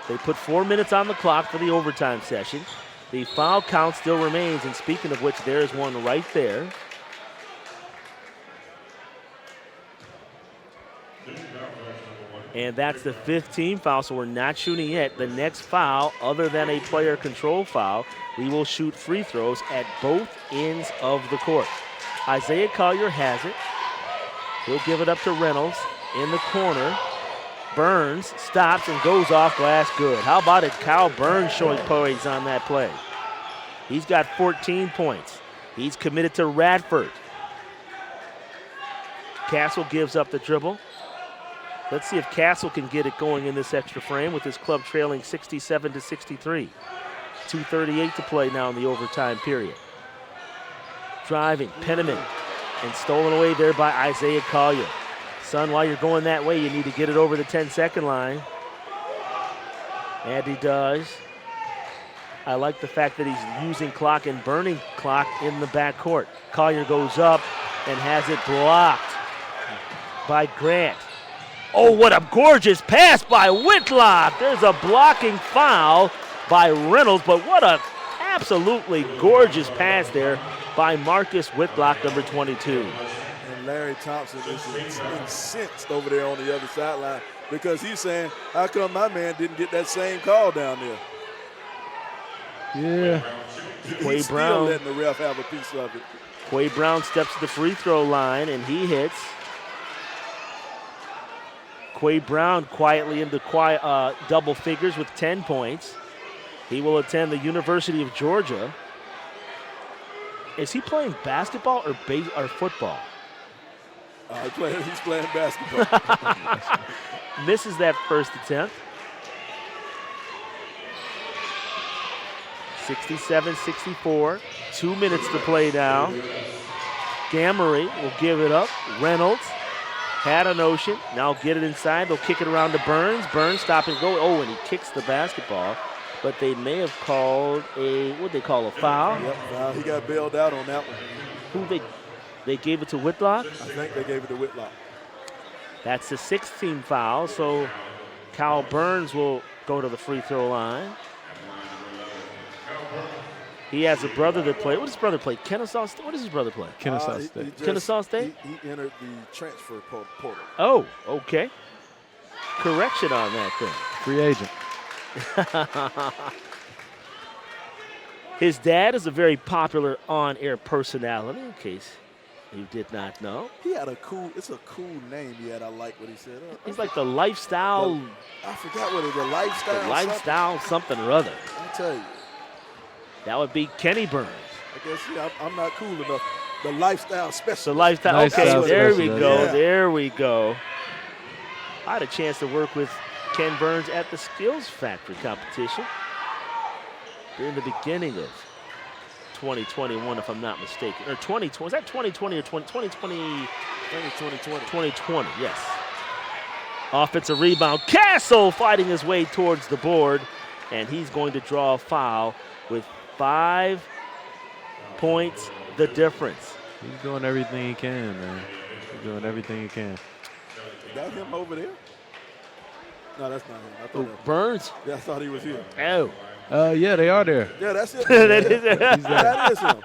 They put 4 minutes on the clock for the overtime session. The foul count still remains, and speaking of which, there's one right there. And that's the 5th team foul, so we're not shooting yet. The next foul, other than a player control foul, we will shoot free throws at both ends of the court. Isaiah Collier has it. He'll give it up to Reynolds in the corner. Burns stops and goes off glass good. How about it? Kyle Burns showing poise on that play. He's got 14 points. He's committed to Radford. Castle gives up the dribble. Let's see if Castle can get it going in this extra frame with his club trailing 67-63. 2:38 to play now in the overtime period. Driving, Penniman, and stolen away there by Isaiah Collier. Son, while you're going that way, you need to get it over the 10-second line. And he does. I like the fact that he's using clock and burning clock in the backcourt. Collier goes up and has it blocked by Grant. Oh, what a gorgeous pass by Whitlock. There's a blocking foul by Reynolds, but what a absolutely gorgeous pass there by Marcus Whitlock, number 22. And Larry Thompson is incensed over there on the other sideline because he's saying, how come my man didn't get that same call down there? Yeah. He's still letting the ref have a piece of it. Quay Brown steps to the free throw line, and he hits. Quay Brown quietly into double figures with 10 points. He will attend the University of Georgia. Is he playing basketball or football? He's playing basketball. Misses that first attempt. 67-64. 2 minutes to play now. Gamery will give it up. Reynolds had a notion. Now get it inside. They'll kick it around to Burns. Burns stop and go. Oh, and he kicks the basketball. But they may have called what'd they call, a foul? Yep, foul. He got bailed out on that one. They gave it to Whitlock? I think they gave it to Whitlock. That's the 6th team foul, so Kyle Burns will go to the free throw line. He has a brother that played. What does his brother play? Kennesaw State? What does his brother play? Kennesaw State. Kennesaw State? He entered the transfer portal. Oh, okay. Correction on that then. Free agent. His dad is a very popular on-air personality, in case you did not know. He had it's a cool name he had. I like what he said. He's like the lifestyle. I forgot what it was, the lifestyle. The lifestyle something or other. I'll tell you. That would be Kenny Burns. I guess I'm not cool enough. The lifestyle specialist. The lifestyle. Okay, there we go. Yeah. There we go. I had a chance to work with Ken Burns at the Skills Factory competition during the beginning of 2021, if I'm not mistaken. Or 2020. Was that 2020 or 2020? 2020, yes. Offensive rebound. Castle fighting his way towards the board, and he's going to draw a foul with 5 points the difference. He's doing everything he can, man. He's doing everything he can. Is that him over there? No, that's not him. I thought Burns? Yeah, I thought he was here. Oh. Yeah, they are there. Yeah, that's it. That is him.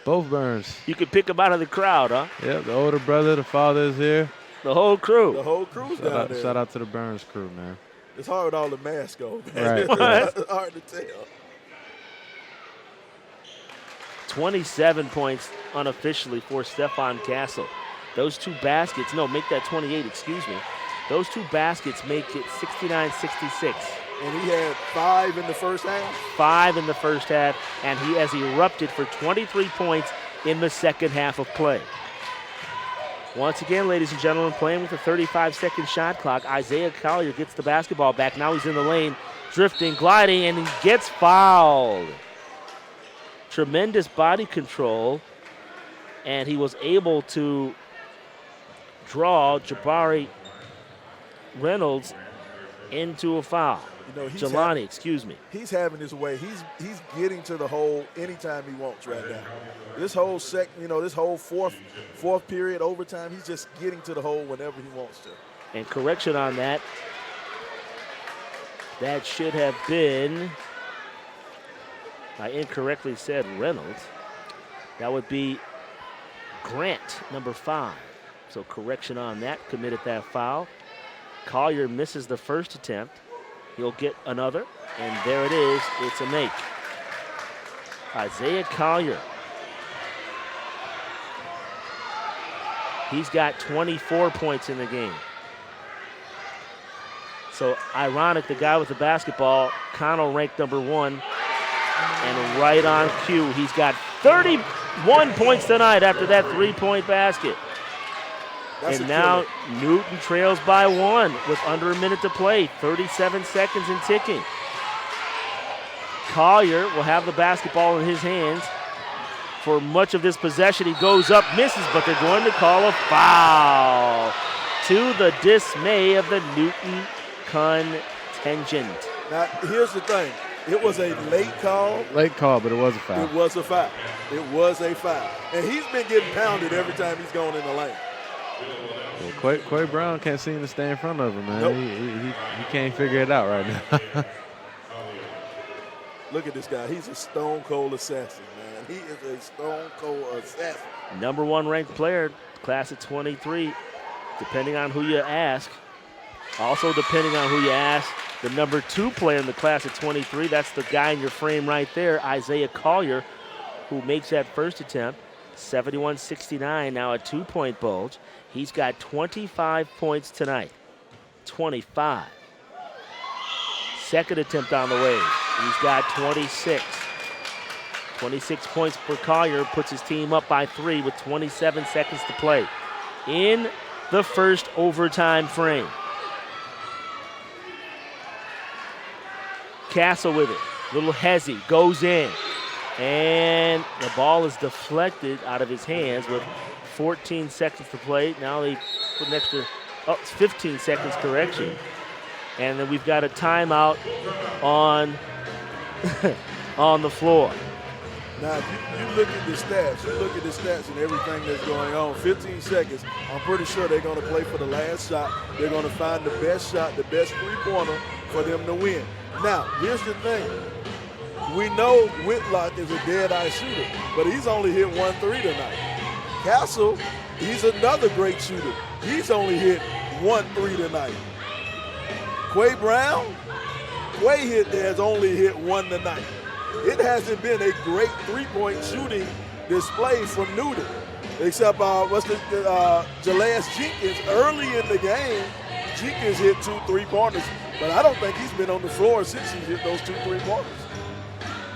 Both Burns. You could pick him out of the crowd, huh? Yeah, the older brother, the father is here. The whole crew. The whole crew's down there. Shout out to the Burns crew, man. It's hard with all the masks on. Right. It's hard to tell. 27 points unofficially for Stephon Castle. Those two baskets, make that 28, excuse me. Those two baskets make it 69-66. And he had 5 in the first half? 5 in the first half, and he has erupted for 23 points in the second half of play. Once again, ladies and gentlemen, playing with a 35-second shot clock, Isaiah Collier gets the basketball back. Now he's in the lane, drifting, gliding, and he gets fouled. Tremendous body control, and he was able to draw Jabari Reynolds into a foul. You know, Jelani, excuse me. He's having his way. He's getting to the hole anytime he wants right now. This whole this whole fourth period overtime, he's just getting to the hole whenever he wants to. And correction on that. That should have been, I incorrectly said Reynolds. That would be Grant, number 5. So correction on that, committed that foul. Collier misses the first attempt. He'll get another, and there it is. It's a make. Isaiah Collier. He's got 24 points in the game. So ironic, the guy with the basketball, Connell ranked number 1, and right on cue. He's got 31 points tonight after that three-point basket. And now Newton trails by 1 with under a minute to play, 37 seconds and ticking. Collier will have the basketball in his hands for much of this possession. He goes up, misses, but they're going to call a foul to the dismay of the Newton contingent. Now, here's the thing. It was a late call. Late call, but it was a foul. It was a foul. It was a foul. And he's been getting pounded every time he's going in the lane. Well, Quay Brown can't seem to stay in front of him, man. Nope. He can't figure it out right now. Look at this guy. He's a stone-cold assassin, man. He is a stone-cold assassin. Number 1 ranked player, class of 23, depending on who you ask. Also, depending on who you ask, the number 2 player in the class of 23, that's the guy in your frame right there, Isaiah Collier, who makes that first attempt. 71-69, now a 2-point bulge. He's got 25 points tonight. 25. Second attempt on the way. He's got 26. 26 points for Collier, puts his team up by 3 with 27 seconds to play in the first overtime frame. Castle with it. Little hezzy, goes in. And the ball is deflected out of his hands with 14 seconds to play. Now they put an extra, it's 15 seconds correction. And then we've got a timeout on, on the floor. Now, if you look at the stats and everything that's going on, 15 seconds, I'm pretty sure they're going to play for the last shot. They're going to find the best shot, the best three-pointer for them to win. Now, here's the thing. We know Whitlock is a dead-eye shooter, but he's only hit 1 3 tonight. Castle, he's another great shooter. He's only hit 1 3 tonight. Quay Brown, Quay has only hit 1 tonight. It hasn't been a great three-point shooting display from Newton, except Jalais Jenkins early in the game. Jenkins hit 2 3-pointers, but I don't think he's been on the floor since he hit those 2 3-pointers.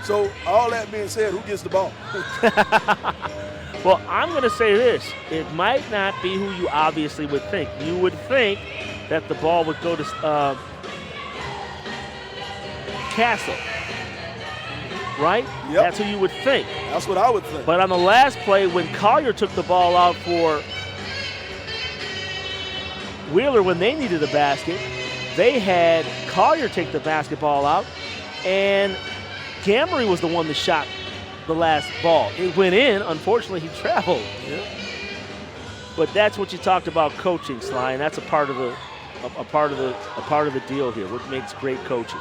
So all that being said, who gets the ball? Well, I'm going to say this. It might not be who you obviously would think. You would think that the ball would go to Castle, right? Yep. That's who you would think. That's what I would think. But on the last play, when Collier took the ball out for Wheeler when they needed a basket, they had Collier take the basketball out, and Gamory was the one that shot the last ball. It went in. Unfortunately, he traveled. Yeah. But that's what you talked about coaching, Sly, and that's a part of the deal here. What makes great coaches.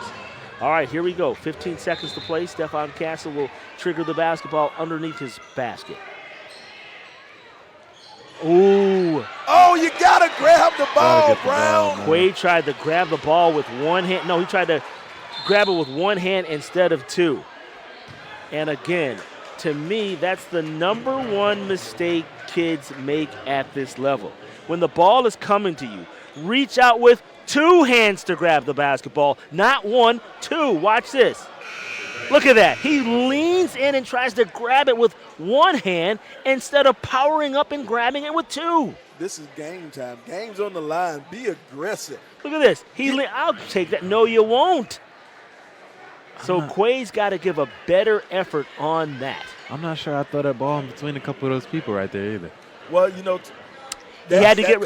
All right, here we go. 15 seconds to play. Stephon Castle will trigger the basketball underneath his basket. Ooh. Oh, you gotta grab the ball, Brown. Quay tried to grab the ball with one hand. No, he tried to grab it with one hand instead of 2. And again, to me, that's the number 1 mistake kids make at this level. When the ball is coming to you, reach out with 2 hands to grab the basketball, not 1, 2. Watch this. Look at that. He leans in and tries to grab it with 1 hand instead of powering up and grabbing it with 2. This is game time. Game's on the line. Be aggressive. Look at this. I'll take that. No, you won't. So Quay's got to give a better effort on that. I'm not sure I throw that ball in between a couple of those people right there either. Well, he had to get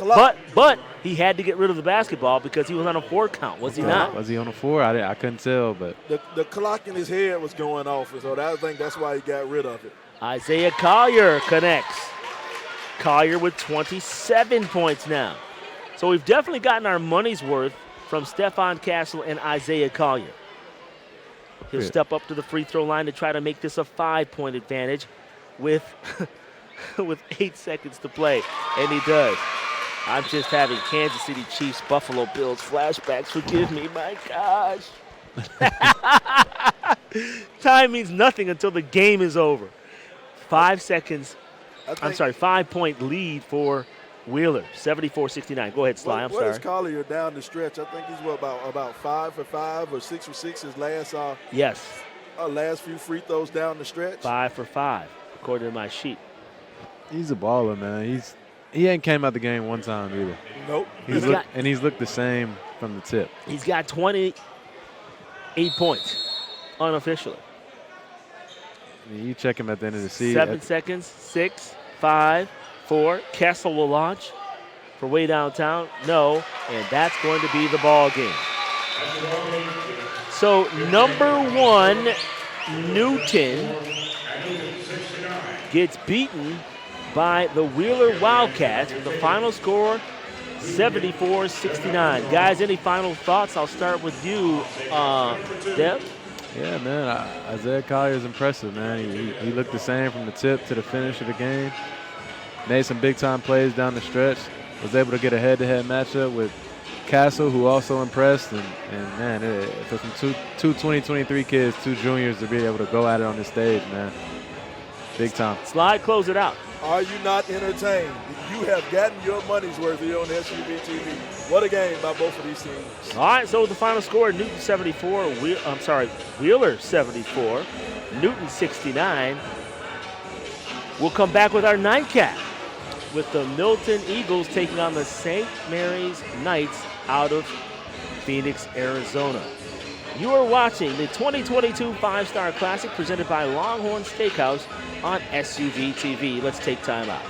but he had to get rid of the basketball because he was on a 4 count, was he not? Was he on a 4? I couldn't tell, but the clock in his head was going off, and so I think that's why he got rid of it. Isaiah Collier connects. Collier with 27 points now. So we've definitely gotten our money's worth from Stephon Castle and Isaiah Collier. He'll step up to the free throw line to try to make this a 5-point advantage with 8 seconds to play, and he does. I'm just having Kansas City Chiefs, Buffalo Bills flashbacks. Forgive me, my gosh. Time means nothing until the game is over. 5 seconds. 5-point lead for Wheeler, 74-69. Go ahead, Sly. I'm sorry. What is Collier down the stretch? I think he's about 5 for 5 or 6 for 6 his last last few free throws down the stretch. 5 for 5, according to my sheet. He's a baller, man. He ain't came out the game one time either. Nope. He's looked the same from the tip. He's got 28 points unofficially. You check him at the end of the season. 7 seconds, 6, 5, 4. Kessel will launch for way downtown. No, and that's going to be the ball game. So number 1, Newton, gets beaten by the Wheeler Wildcats with the final score 74-69. Guys, any final thoughts? I'll start with you, Deb. Yeah, man, Isaiah Collier is impressive, man. He looked the same from the tip to the finish of the game. Made some big-time plays down the stretch. Was able to get a head-to-head matchup with Castle, who also impressed. And man, for some two 2023 kids, 2 juniors to be able to go at it on this stage, man. Big time. Slide, close it out. Are you not entertained? You have gotten your money's worth here on SUVtv. What a game by both of these teams. All right, so the final score, Newton 74, Wheeler 74, Newton 69. We'll come back with our nightcap with the Milton Eagles taking on the St. Mary's Knights out of Phoenix, Arizona. You are watching the 2022 5-Star Classic presented by Longhorn Steakhouse on SUVtv. Let's take time out.